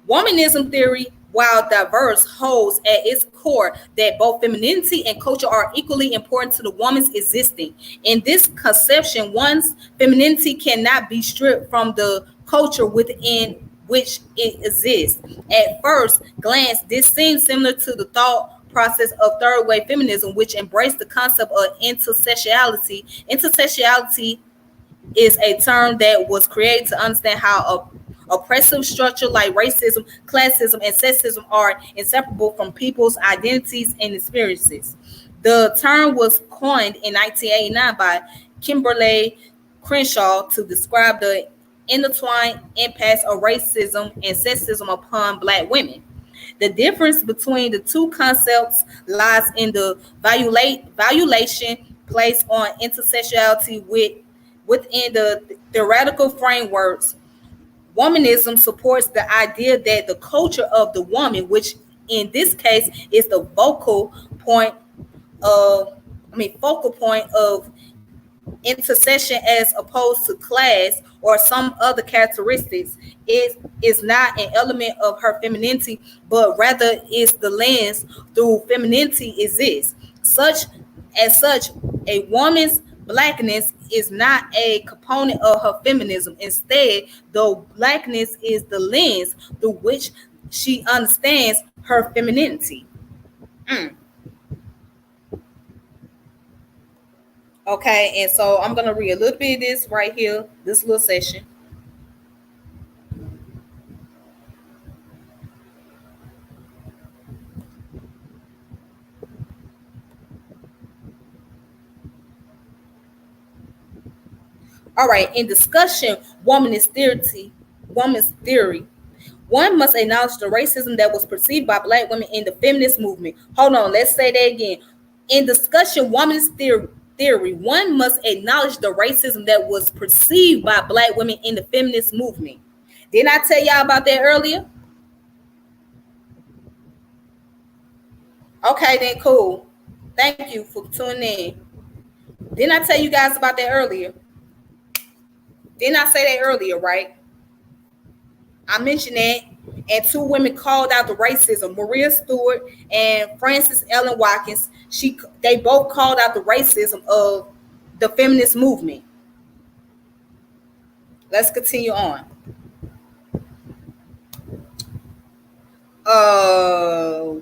Womanism theory while diverse, holds at its core that both femininity and culture are equally important to the woman's existing. In this conception, one's femininity cannot be stripped from the culture within which it exists. At first glance, this seems similar to the thought process of third wave feminism, which embraced the concept of intersectionality. Intersectionality is a term that was created to understand how oppressive structure like racism, classism, and sexism are inseparable from people's identities and experiences. The term was coined in 1989 by Kimberly Crenshaw to describe the intertwined impacts of racism and sexism upon Black women. The difference between the two concepts lies in the valuation placed on intersectionality within the theoretical frameworks. Womanism supports the idea that the culture of the woman, which in this case is the of, focal point of intersection as opposed to class or some other characteristics, is not an element of her femininity, but rather is the lens through femininity exists. Such, a woman's blackness is not a component of her feminism. Instead, though blackness is the lens through which she understands her femininity. Mm. Okay, and so I'm gonna read a little bit of this right here, this little section. All right, in discussion, woman's theory, one must acknowledge the racism that was perceived by Black women in the feminist movement. Hold on, let's say that again. In discussion, theory, one must acknowledge the racism that was perceived by Black women in the feminist movement. Didn't I tell y'all about that earlier? Okay, then cool. Thank you for tuning in. Didn't I tell you guys about that earlier? Didn't I say that earlier, right? I mentioned that, and two women called out the racism. Maria Stewart and Frances Ellen Watkins. They both called out the racism of the feminist movement. Let's continue on. Uh,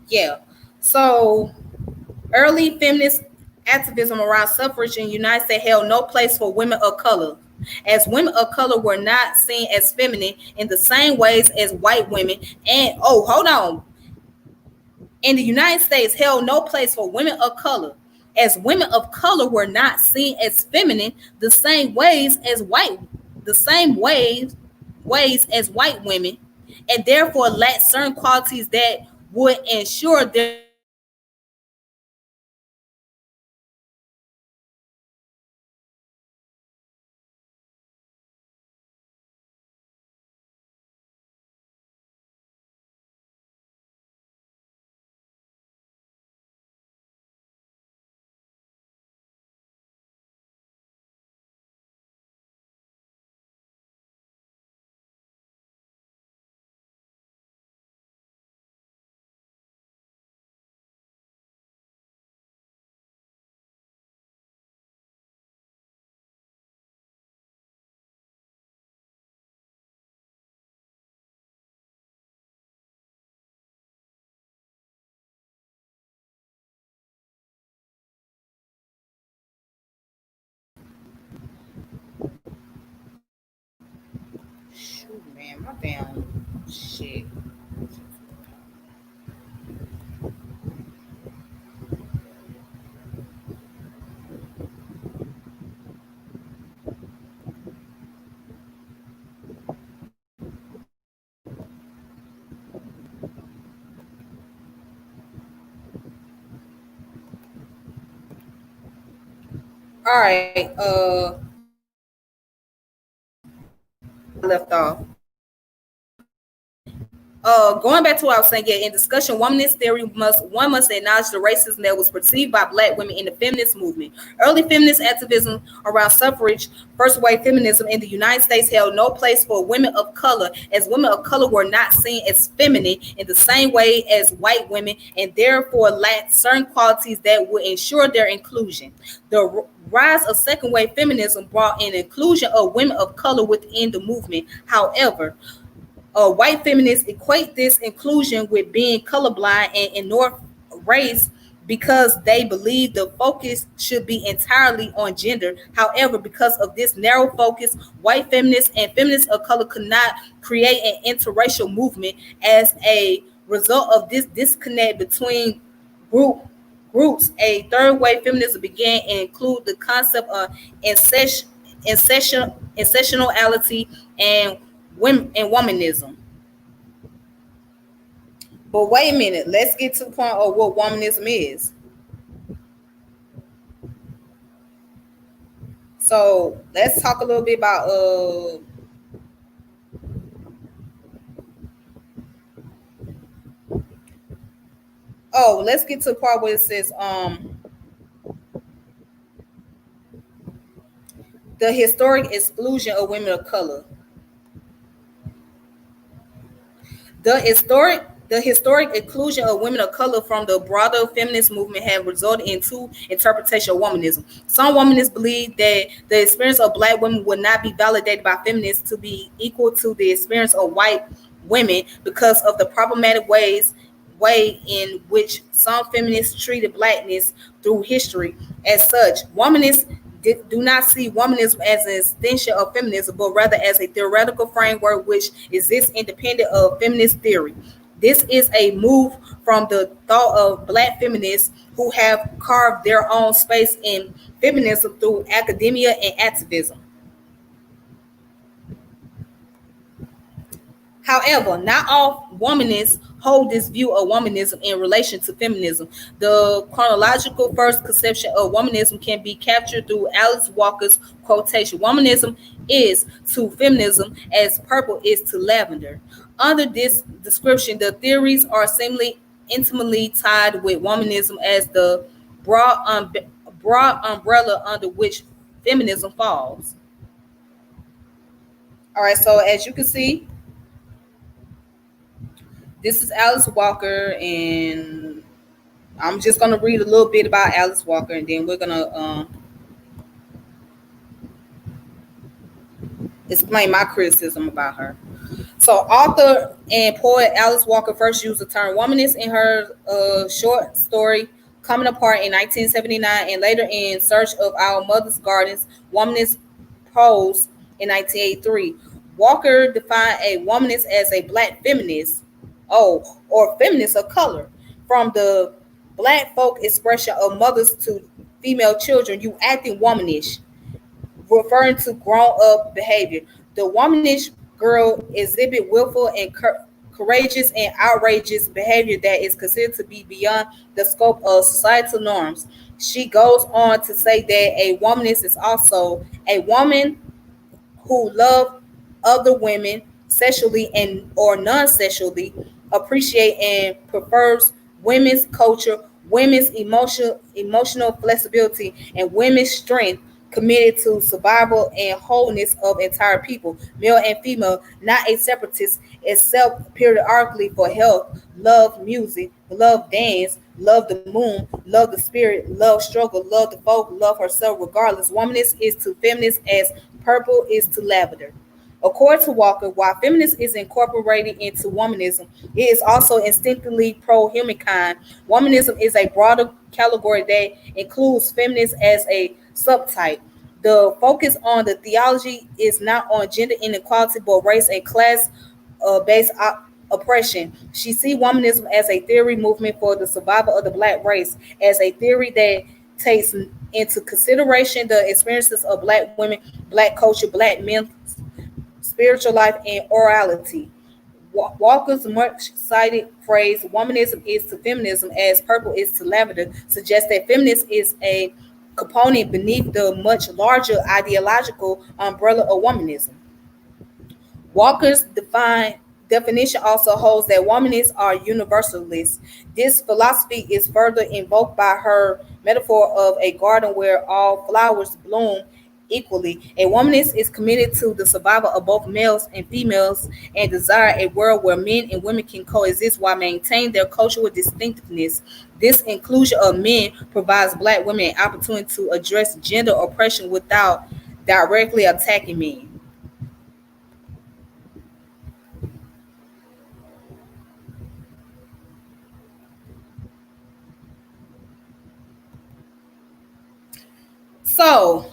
yeah. So early feminist activism around suffrage in the United States held no place for women of color, as women of color were not seen as feminine in the same ways as white women. And oh, hold on, in the United States held no place for women of color, as women of color were not seen as feminine the same ways as white women, and therefore lacked certain qualities that would ensure their shoot, man, my damn shit. All right, left off. going back to what I was saying, yeah, in discussion, womanist theory must acknowledge the racism that was perceived by Black women in the feminist movement. Early feminist activism around suffrage, first wave feminism in the United States held no place for women of color, as women of color were not seen as feminine in the same way as white women, and therefore lacked certain qualities that would ensure their inclusion. The rise of second wave feminism brought in inclusion of women of color within the movement. However, white feminists equate this inclusion with being colorblind and ignore race because they believe the focus should be entirely on gender. However, because of this narrow focus, white feminists and feminists of color could not create an interracial movement. As a result of this disconnect between group groups, a third wave feminism began and include the concept of intersectionality and women and womanism. But wait a minute, let's get to the point of what womanism is. So let's talk a little bit about let's get to the part where it says the historic exclusion of women of color. The historic inclusion of women of color from the broader feminist movement have resulted in two interpretations of womanism. Some womanists believe that the experience of Black women would not be validated by feminists to be equal to the experience of white women because of the problematic way in which some feminists treated Blackness through history. As such, womanists do not see womanism as an extension of feminism, but rather as a theoretical framework which exists independent of feminist theory. This is a move from the thought of Black feminists who have carved their own space in feminism through academia and activism. However, not all womanists hold this view of womanism in relation to feminism. The chronological first conception of womanism can be captured through Alice Walker's quotation: "Womanism is to feminism as purple is to lavender." Under this description, the theories are seemingly intimately tied with womanism as the broad umbrella under which feminism falls. All right, so as you can see, this is Alice Walker, and I'm just gonna read a little bit about Alice Walker, and then we're gonna explain my criticism about her. So, author and poet Alice Walker first used the term womanist in her short story "Coming Apart" in 1979, and later in "Search of Our Mother's Gardens," womanist prose in 1983. Walker defined a womanist as a Black feminist, or feminist of color. From the Black folk expression of mothers to female children, you acting womanish, referring to grown up behavior. The womanish girl exhibit willful and courageous and outrageous behavior that is considered to be beyond the scope of societal norms. She goes on to say that a womanist is also a woman who love other women sexually and or non-sexually, appreciate and prefers women's culture, women's emotional flexibility, and women's strength, committed to survival and wholeness of entire people, male and female, not a separatist, except periodically for health, love music, love dance, love the moon, love the spirit, love struggle, love the folk, love herself regardless. Womanist is to feminist as purple is to lavender. According to Walker, while feminism is incorporated into womanism, it is also instinctively pro-humankind. Womanism is a broader category that includes feminism as a subtype. The focus on the theology is not on gender inequality, but race and class based oppression. She sees womanism as a theory movement for the survival of the Black race, as a theory that takes into consideration the experiences of Black women, Black culture, Black men, spiritual life, and orality. Walker's much cited phrase, womanism is to feminism as purple is to lavender, suggests that feminism is a component beneath the much larger ideological umbrella of womanism. Walker's definition also holds that womanists are universalists. This philosophy is further invoked by her metaphor of a garden where all flowers bloom equally. A womanist is committed to the survival of both males and females and desire a world where men and women can coexist while maintaining their cultural distinctiveness. This inclusion of men provides Black women an opportunity to address gender oppression without directly attacking men. So,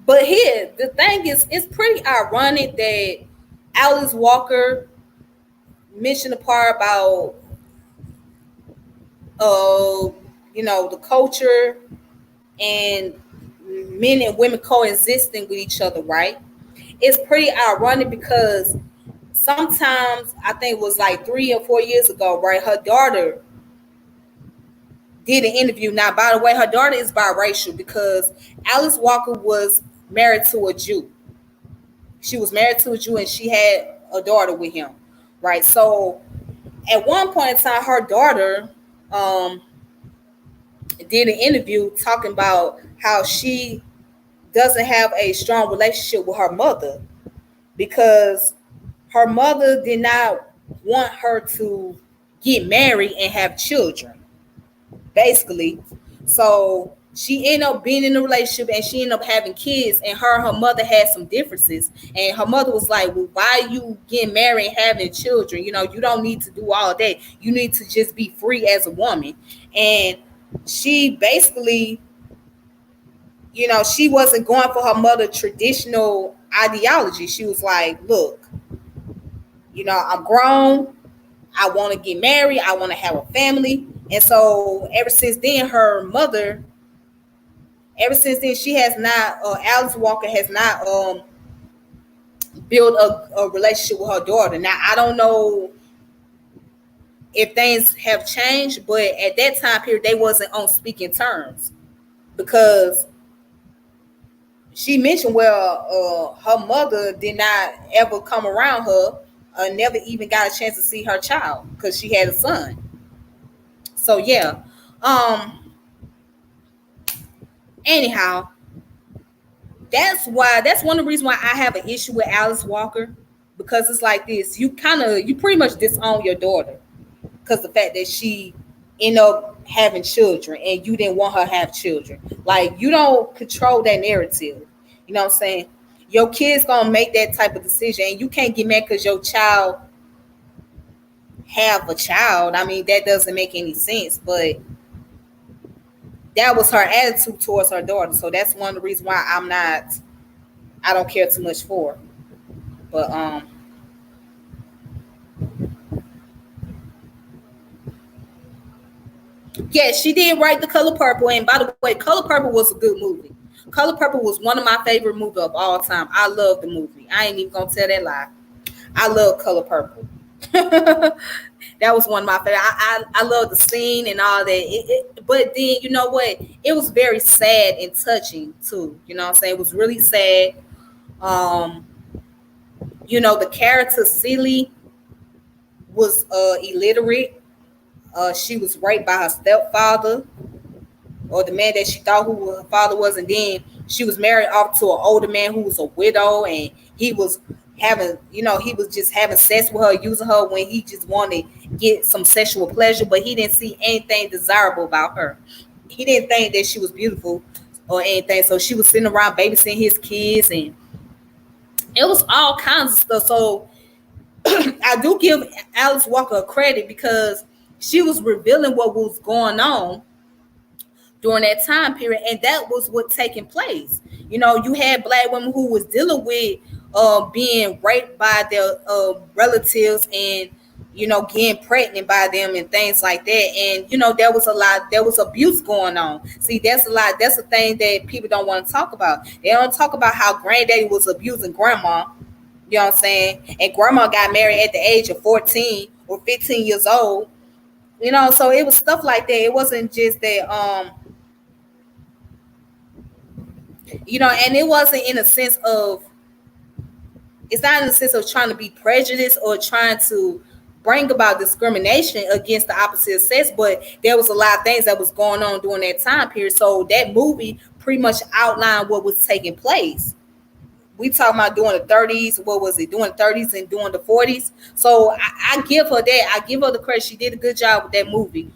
but here the thing is, it's pretty ironic that Alice Walker mentioned the part about uh the culture and men and women coexisting with each other, right? It's pretty ironic because sometimes I think it was like 3 or 4 years ago, right? Her daughter did an interview. Now, by the way, her daughter is biracial because Alice Walker was married to a Jew. She was married to a Jew and she had a daughter with him, right? So at one point in time, her daughter um, did an interview talking about how she doesn't have a strong relationship with her mother because her mother did not want her to get married and have children, basically. So she ended up being in a relationship and she ended up having kids, and her mother had some differences. And her mother was like, well, why are you getting married and having children? You don't need to do all that. You need to just be free as a woman. And she basically, she wasn't going for her mother traditional ideology. She was like, look, I'm grown. I want to get married. I want to have a family. And so ever since then, she has not, Alice Walker has not built a relationship with her daughter. Now, I don't know if things have changed, but at that time period, they wasn't on speaking terms because she mentioned, well, her mother did not ever come around her, never even got a chance to see her child because she had a son. So yeah, um, anyhow, that's one of the reasons why I have an issue with Alice Walker, because it's like this: you pretty much disown your daughter because the fact that she ended up having children and you didn't want her to have children. Like, you don't control that narrative. You know what I'm saying? Your kid's gonna make that type of decision, and you can't get mad because your child have a child. I mean, that doesn't make any sense. But that was her attitude towards her daughter, so that's one of the reasons why I don't care too much for her. But yeah, she did write The Color Purple, and by the way, Color Purple was a good movie. Color Purple was one of my favorite movies of all time. I love the movie. I ain't even gonna tell that lie. I love Color Purple. That was one of my favorite. I love the scene and all that. But then, you know what? It was very sad and touching too. You know what I'm saying? It was really sad. Um, the character Celie was illiterate. She was raped by her stepfather, or the man that she thought who her father was, and then she was married off to an older man who was a widow, and he was he was just having sex with her, using her when he just wanted to get some sexual pleasure, but he didn't see anything desirable about her. He didn't think that she was beautiful or anything, so she was sitting around babysitting his kids, and it was all kinds of stuff. So I do give Alice Walker a credit because she was revealing what was going on during that time period, and that was what taking place. You had Black women who was dealing with being raped by their relatives, and getting pregnant by them and things like that. And there was abuse going on. See, that's a thing that people don't want to talk about. They don't talk about how granddaddy was abusing grandma. You know what I'm saying? And grandma got married at the age of 14 or 15 years old. So it was stuff like that. It wasn't just that and it wasn't in a sense of It's not in the sense of trying to be prejudiced or trying to bring about discrimination against the opposite sex, but there was a lot of things that was going on during that time period. So that movie pretty much outlined what was taking place. We talking about during the 30s. What was it? During the 30s and during the 40s. So I give her that. I give her the credit. She did a good job with that movie.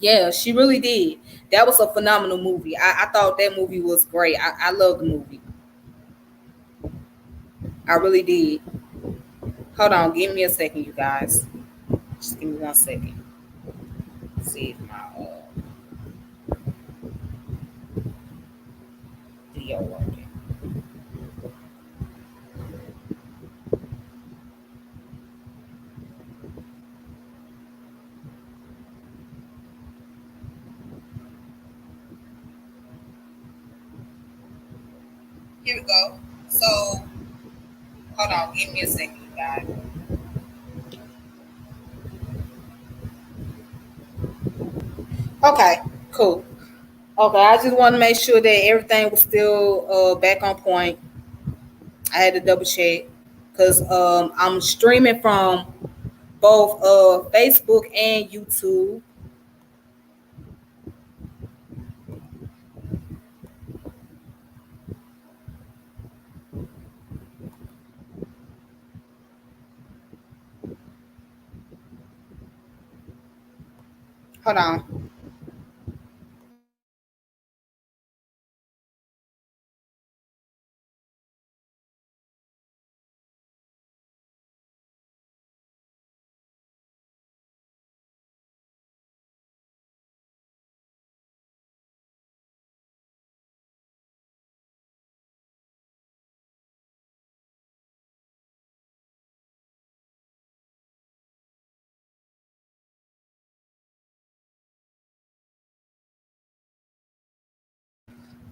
Yeah, she really did. That was a phenomenal movie. I thought that movie was great. I love the movie. I really did. Hold on, give me a second, you guys. Just give me 1 second. See if my video working. Here we go. So hold on, give me a second, you guys. Okay, cool. Okay, I just want to make sure that everything was still back on point. I had to double check because I'm streaming from both Facebook and YouTube. Hold on.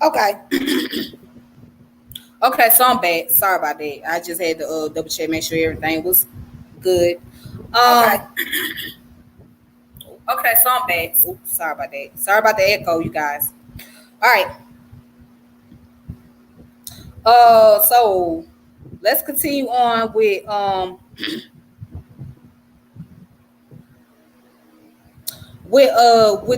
Okay. Okay, so I'm back. Sorry about that. I just had to double check, make sure everything was good. Okay. Okay, so I'm back. Oops, sorry about that. Sorry about the echo, you guys. All right. So let's continue on with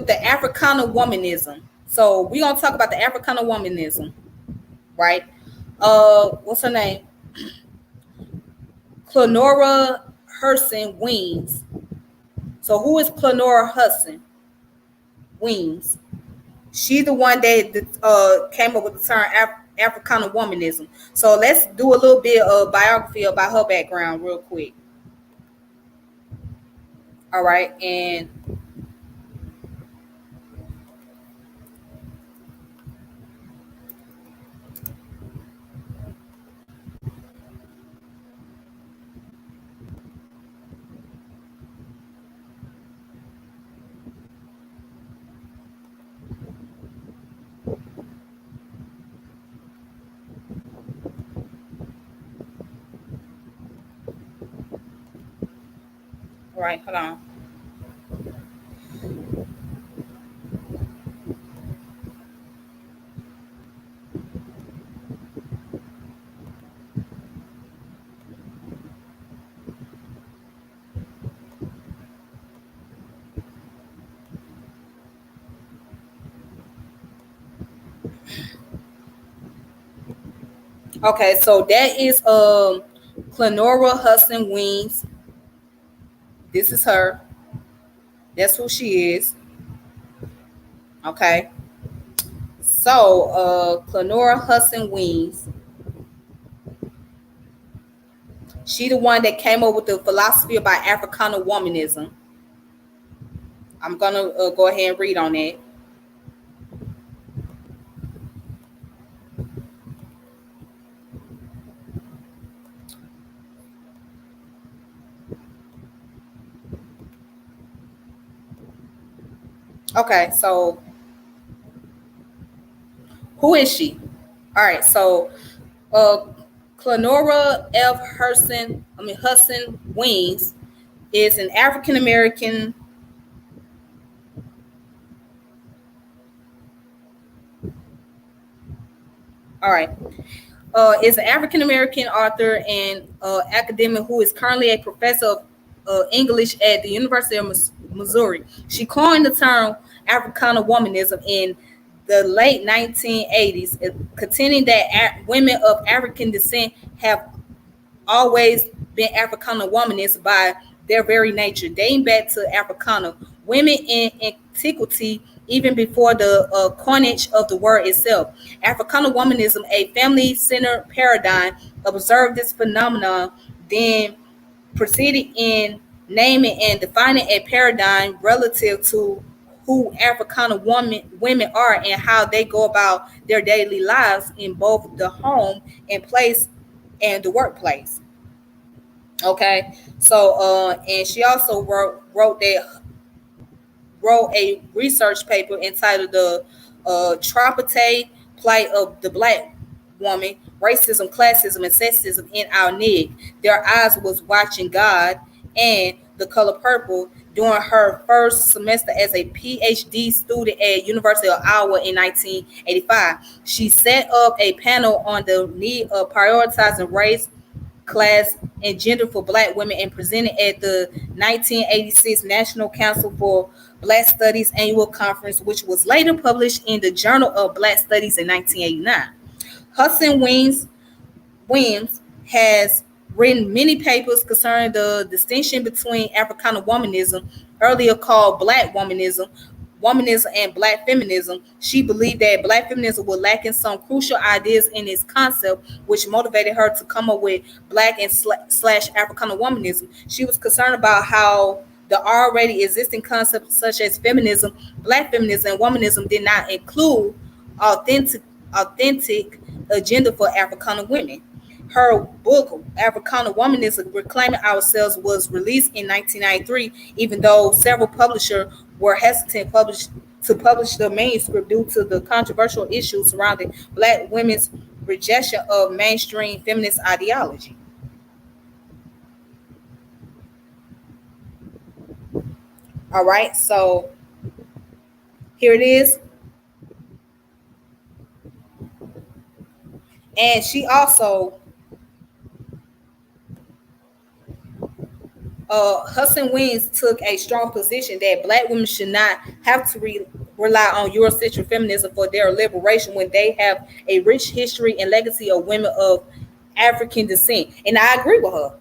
the Africana womanism. So we're gonna talk about the Africana womanism, right? What's her name? Clenora Hudson Weems. So who is Clenora Hudson Weems? She's the one that came up with the term Africana womanism. So let's do a little bit of biography about her background real quick. All right, and all right, hold on. Okay, so that is Clenora Hudson Weems. This is her. That's who she is. Okay. So Clenora Hudson Weems. She the one that came up with the philosophy about Africana womanism. I'm gonna go ahead and read on that. Okay, so who is she? All right, so uh, Clenora F. Hudson Weems is an African American. All right, is an African American author and academic who is currently a professor of English at the University of Missouri. She coined the term Africana womanism in the late 1980s, contending that women of African descent have always been Africana womanists by their very nature, dating back to Africana women in antiquity, even before the coinage of the word itself. Africana womanism, a family-centered paradigm, observed this phenomenon, then proceeded in naming and defining a paradigm relative to who Africana women are and how they go about their daily lives in both the home and place and the workplace. Okay, so and she also wrote a research paper entitled "The Tripartite Plight of the Black Woman: Racism, Classism, and Sexism in Our Nig." Their eyes was watching God and The Color Purple during her first semester as a PhD student at University of Iowa in 1985. She set up a panel on the need of prioritizing race, class, and gender for Black women and presented at the 1986 National Council for Black Studies annual conference, which was later published in the Journal of Black Studies in 1989. Hudson Williams has written many papers concerning the distinction between Africana womanism, earlier called Black womanism and Black feminism. She believed that Black feminism was lacking some crucial ideas in its concept, which motivated her to come up with Black and slash Africana womanism. She was concerned about how the already existing concepts such as feminism, Black feminism, and womanism did not include authentic agenda for Africana women. Her book, Africana Womanism, Reclaiming Ourselves, was released in 1993, even though several publishers were hesitant to publish the manuscript due to the controversial issues surrounding Black women's rejection of mainstream feminist ideology. All right, so here it is. And she also Hudson Williams took a strong position that Black women should not have to rely on Eurocentric feminism for their liberation when they have a rich history and legacy of women of African descent. And I agree with her.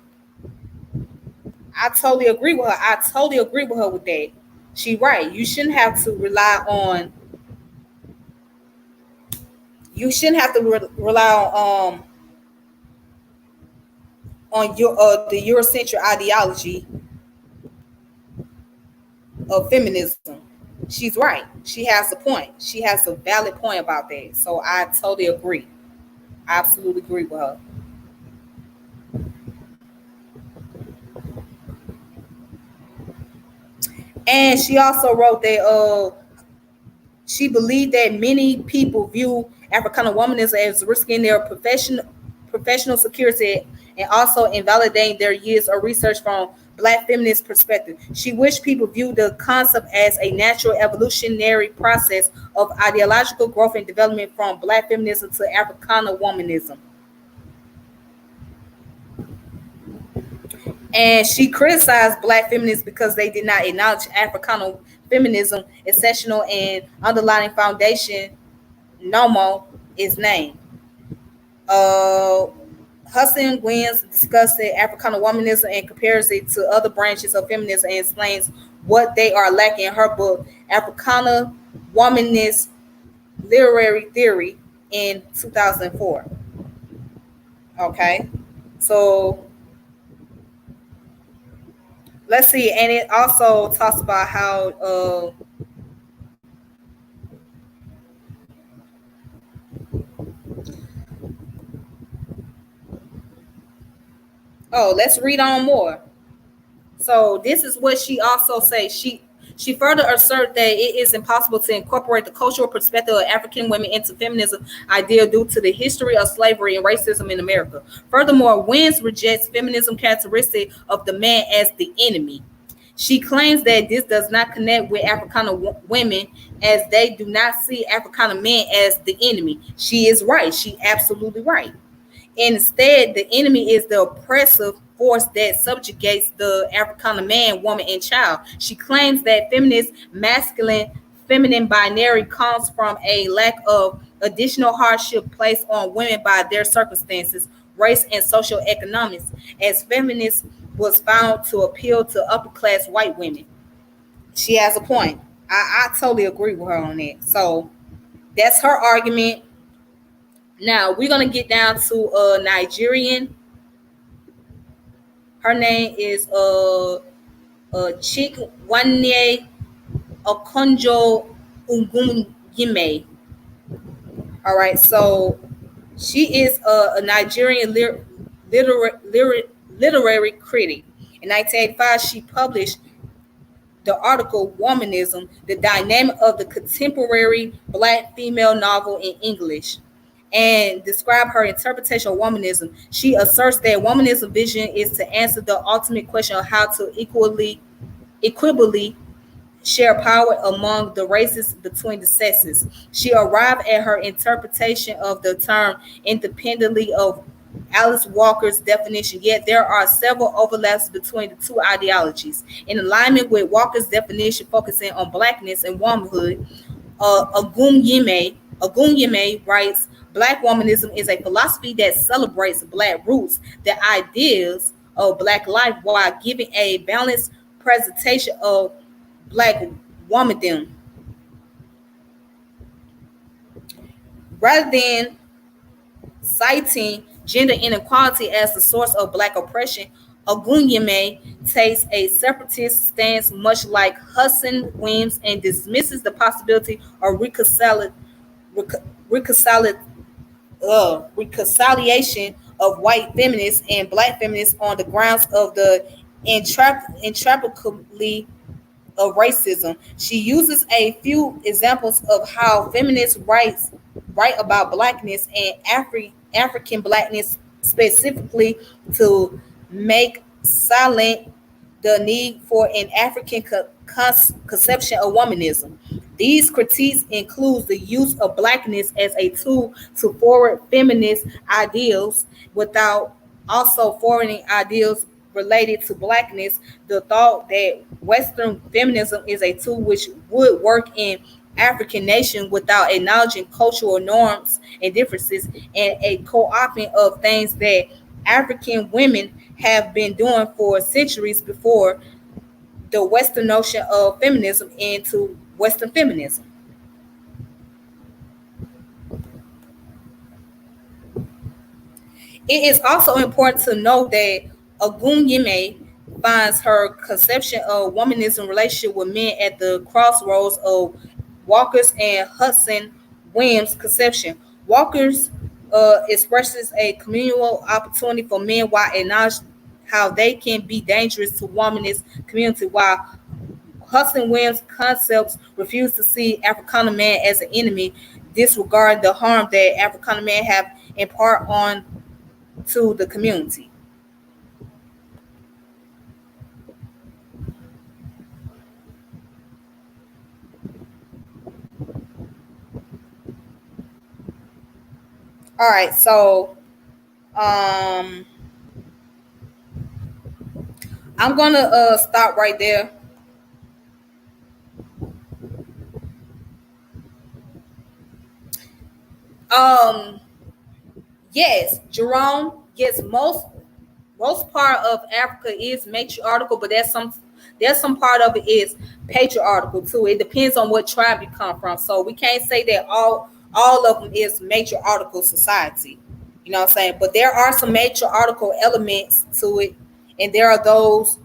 I totally agree with her. I totally agree with her with that. She right. You shouldn't have to rely on. You shouldn't have to rely on your the Eurocentric ideology of feminism. She's right. She has a point. She has a valid point about that. So I totally agree. I absolutely agree with her. And she also wrote that she believed that many people view Africana womanism as risking their professional security and also invalidating their years of research from Black feminist perspective. She wished people viewed the concept as a natural evolutionary process of ideological growth and development from Black feminism to Africana womanism. And she criticized Black feminists because they did not acknowledge Africana feminism exceptional and underlying foundation, Nomo, is named. Uh, Hudson Williams discussed Africana womanism and compares it to other branches of feminism and explains what they are lacking in her book, Africana Womanist Literary Theory, in 2004. Okay, so let's see. And it also talks about how let's read on more. So this is what she also says. She further asserts that it is impossible to incorporate the cultural perspective of African women into feminism idea due to the history of slavery and racism in America. Furthermore, Wins rejects feminism characteristic of the man as the enemy. She claims that this does not connect with Africana women as they do not see Africana men as the enemy. She is right. She absolutely right. Instead, the enemy is the oppressive force that subjugates the Africana man, woman, and child. She claims that feminist, masculine, feminine binary comes from a lack of additional hardship placed on women by their circumstances, race, and social economics, as feminist was found to appeal to upper class white women. She has a point. I totally agree with her on that. So that's her argument. Now we're gonna get down to a Nigerian. Her name is Chik Wanye Okonjo Ugumyime. All right, so she is a Nigerian literary critic. In 1985, she published the article Womanism, the dynamic of the contemporary black female novel in English, and describe her interpretation of womanism. She asserts that womanism vision is to answer the ultimate question of how to equitably share power among the races between the sexes. She arrived at her interpretation of the term independently of Alice Walker's definition, yet there are several overlaps between the two ideologies. In alignment with Walker's definition focusing on blackness and womanhood, Agunyeme writes, Black womanism is a philosophy that celebrates Black roots, the ideas of Black life, while giving a balanced presentation of Black womandom. Rather than citing gender inequality as the source of Black oppression, Ogunyeme takes a separatist stance, much like Hudson Williams, and dismisses the possibility of reconcili- reconciliation of white feminists and Black feminists on the grounds of the intrapicably of racism. She uses a few examples of how feminist rights write about blackness and African blackness specifically to make silent the need for an African conception of womanism. These critiques include the use of blackness as a tool to forward feminist ideals without also forwarding ideals related to blackness. The thought that Western feminism is a tool which would work in African nation without acknowledging cultural norms and differences, and a co-opting of things that African women have been doing for centuries before the Western notion of feminism into Western feminism. It is also important to note that Ogunyeme finds her conception of womanism relationship with men at the crossroads of Walker's and Hudson Williams' conception. Walker's expresses a communal opportunity for men while acknowledging how they can be dangerous to womanist community, while Hudson Williams' concepts refuse to see Africana man as an enemy, disregard the harm that Africana men have impart on to the community. All right, so um, I'm gonna stop right there. Um, yes, Jerome. Yes, most part of Africa is matriarchal, but there's some part of it is patriarchal too. It depends on what tribe you come from. So we can't say that all of them is matriarchal society. You know what I'm saying? But there are some matriarchal elements to it, and there are those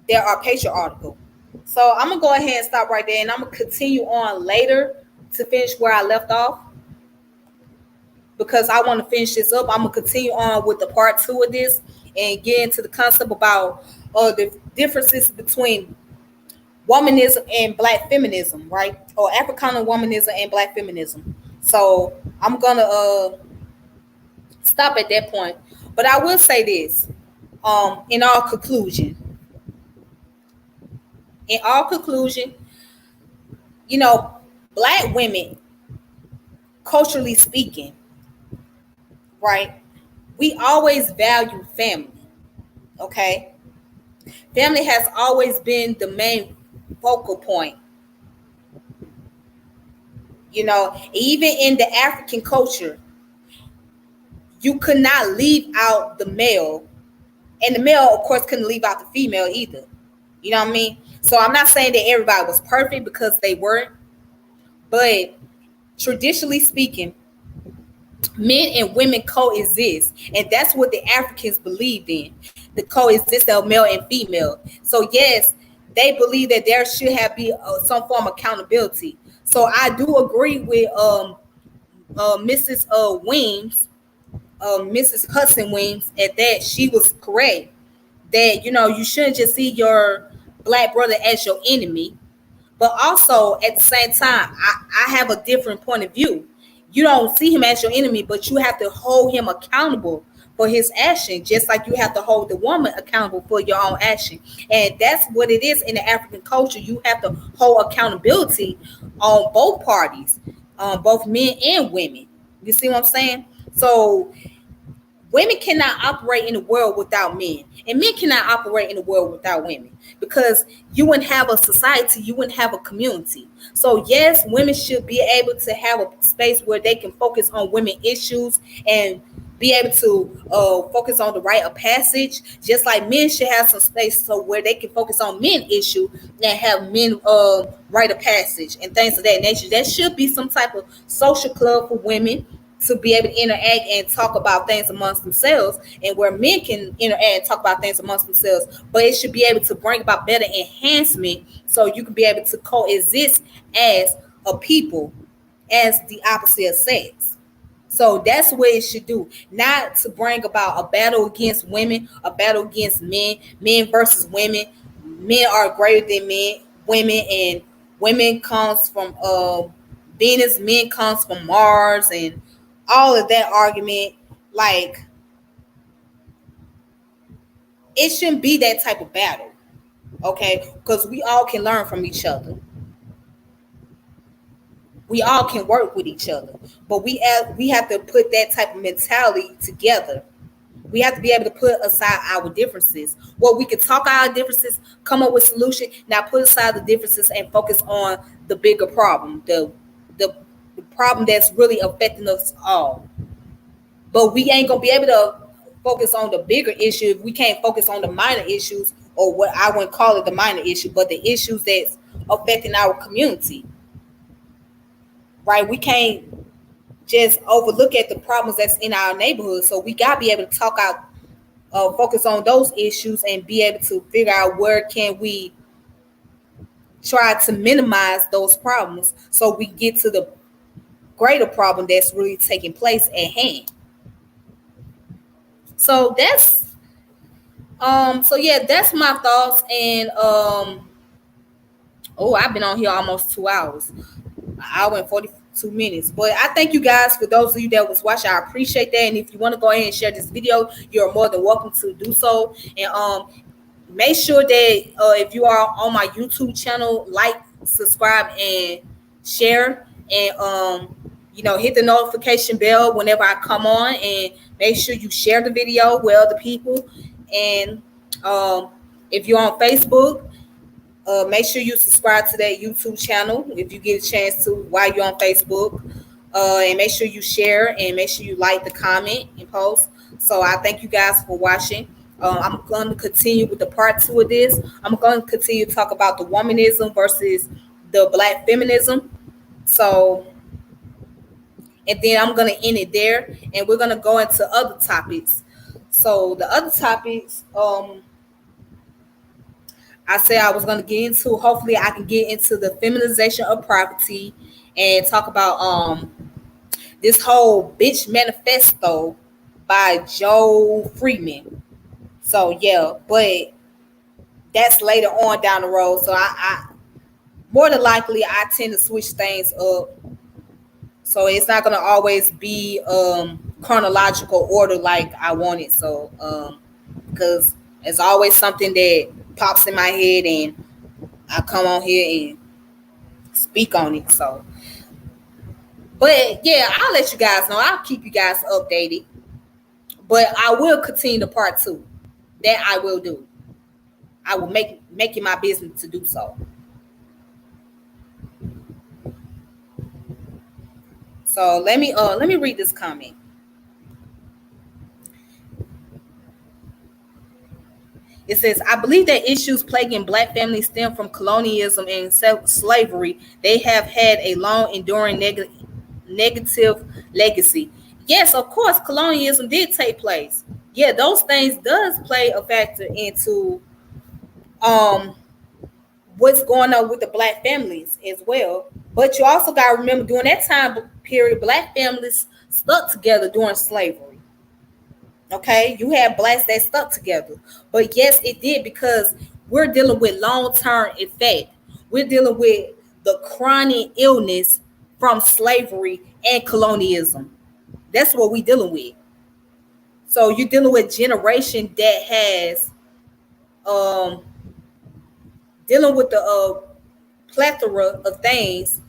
that are patriarchal. So I'm gonna go ahead and stop right there, and I'm gonna continue on later to finish where I left off because I want to finish this up. I'm gonna continue on with the part two of this and get into the concept about the differences between womanism and Black feminism, right? Or Africana womanism and Black feminism. So I'm gonna stop at that point. But I will say this: in all conclusion, in all conclusion, you know, Black women, culturally speaking, right? we always value family. Okay, family has always been the main focal point. Even in the African culture, you could not leave out the male, and the male, of course, couldn't leave out the female either. You know what I mean? So I'm not saying that everybody was perfect, because they weren't, but traditionally speaking, men and women coexist, and that's what the Africans believed in, the coexistence of male and female. So yes, they believe that there should have be some form of accountability. So I do agree with Mrs. Weems, Mrs. Hudson Weems, at that. She was correct that you shouldn't just see your black brother as your enemy. But also at the same time, I have a different point of view. You don't see him as your enemy, but you have to hold him accountable for his action, just like you have to hold the woman accountable for your own action. And that's what it is in the African culture. You have to hold accountability on both parties, both men and women. You see what I'm saying? So women cannot operate in the world without men, and men cannot operate in the world without women, because you wouldn't have a society, you wouldn't have a community. So yes, women should be able to have a space where they can focus on women issues and be able to focus on the rite of passage, just like men should have some space so where they can focus on men issue and have men rite of passage and things of that nature. There should be some type of social club for women to be able to interact and talk about things amongst themselves, and where men can interact and talk about things amongst themselves. But it should be able to bring about better enhancement, so you can be able to coexist as a people, as the opposite sex. So that's what it should do, not to bring about a battle against women, a battle against men, men versus women. Men are greater than women, and women comes from Venus, men comes from Mars, and all of that argument. Like, it shouldn't be that type of battle, okay? Because we all can learn from each other. We all can work with each other, but we have to put that type of mentality together. We have to be able to put aside our differences. Well, we can talk our differences, come up with solution. Now put aside the differences and focus on the bigger problem, the problem that's really affecting us all. But we ain't gonna be able to focus on the bigger issue if we can't focus on the minor issues, or what I wouldn't call it the minor issue, but the issues that's affecting our community. Right? We can't just overlook at the problems that's in our neighborhood. So we gotta be able to talk out, focus on those issues, and be able to figure out where can we try to minimize those problems, so we get to the greater problem that's really taking place at hand. So that's my thoughts. And I've been on here almost 2 hours, an hour and 42 minutes. But I thank you guys, for those of you that was watching. I appreciate that. And if you want to go ahead and share this video, you're more than welcome to do so. And make sure that if you are on my YouTube channel, like, subscribe, and share. And hit the notification bell whenever I come on, and make sure you share the video with other people. And if you're on Facebook, make sure you subscribe to that YouTube channel if you get a chance to while you're on Facebook. And make sure you share, and make sure you like the comment and post. So I thank you guys for watching. I'm going to continue with the part 2 of this. I'm going to continue to talk about the womanism versus the black feminism. So, and then I'm going to end it there, and we're going to go into other topics. So the other topics, I said I was going to get into. Hopefully I can get into the feminization of property, and talk about this whole bitch manifesto by Joe Freeman. So yeah, but that's later on down the road. So I more than likely I tend to switch things up. So it's not gonna always be chronological order like I want it. So because there's always something that pops in my head, and I come on here and speak on it. So, but yeah, I'll let you guys know. I'll keep you guys updated. But I will continue the part two. That I will do. I will make it my business to do so. So let me read this comment. It says, I believe that issues plaguing black families stem from colonialism and slavery. They have had a long enduring negative legacy. Yes, of course, colonialism did take place. Yeah, those things does play a factor into um what's going on with the black families as well. But you also got to remember during that time period, black families stuck together during slavery. Okay, you had blacks that stuck together, but yes, it did because we're dealing with long-term effect. We're dealing with the chronic illness from slavery and colonialism. That's what we're dealing with. So you're dealing with generation that has um dealing with the plethora of things,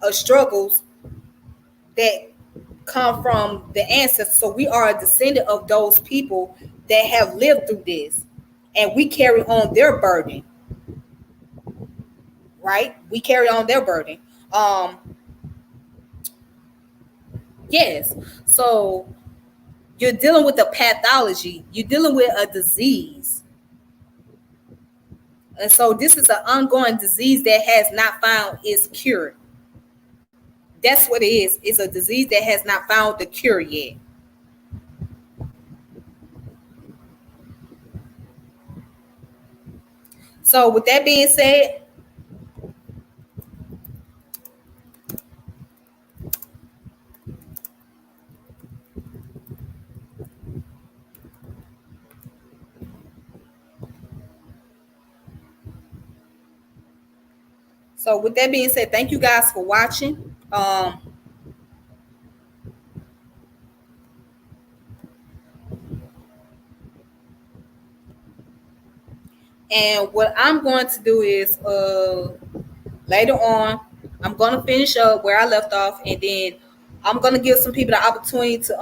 of struggles that come from the ancestors. So we are a descendant of those people that have lived through this, and we carry on their burden, right? We carry on their burden. Um, yes. So you're dealing with a pathology. You're dealing with a disease, and so this is an ongoing disease that has not found its cure. That's what it is. It's a disease that has not found the cure yet. So with that being said, thank you guys for watching. And what I'm going to do is later on, I'm going to finish up where I left off, and then I'm going to give some people the opportunity to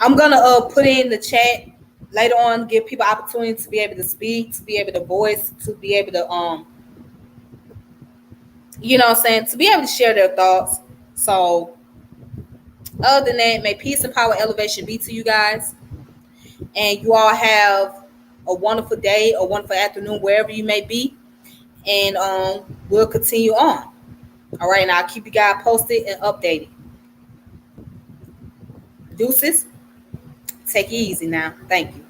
I'm going to put in the chat later on, give people opportunity to be able to speak, to be able to voice, to be able to you know what I'm saying, to be able to share their thoughts. So other than that, may peace and power elevation be to you guys, and you all have a wonderful day, a wonderful afternoon, wherever you may be, and we'll continue on. All right, and I'll keep you guys posted and updated. Deuces, take it easy now. Thank you.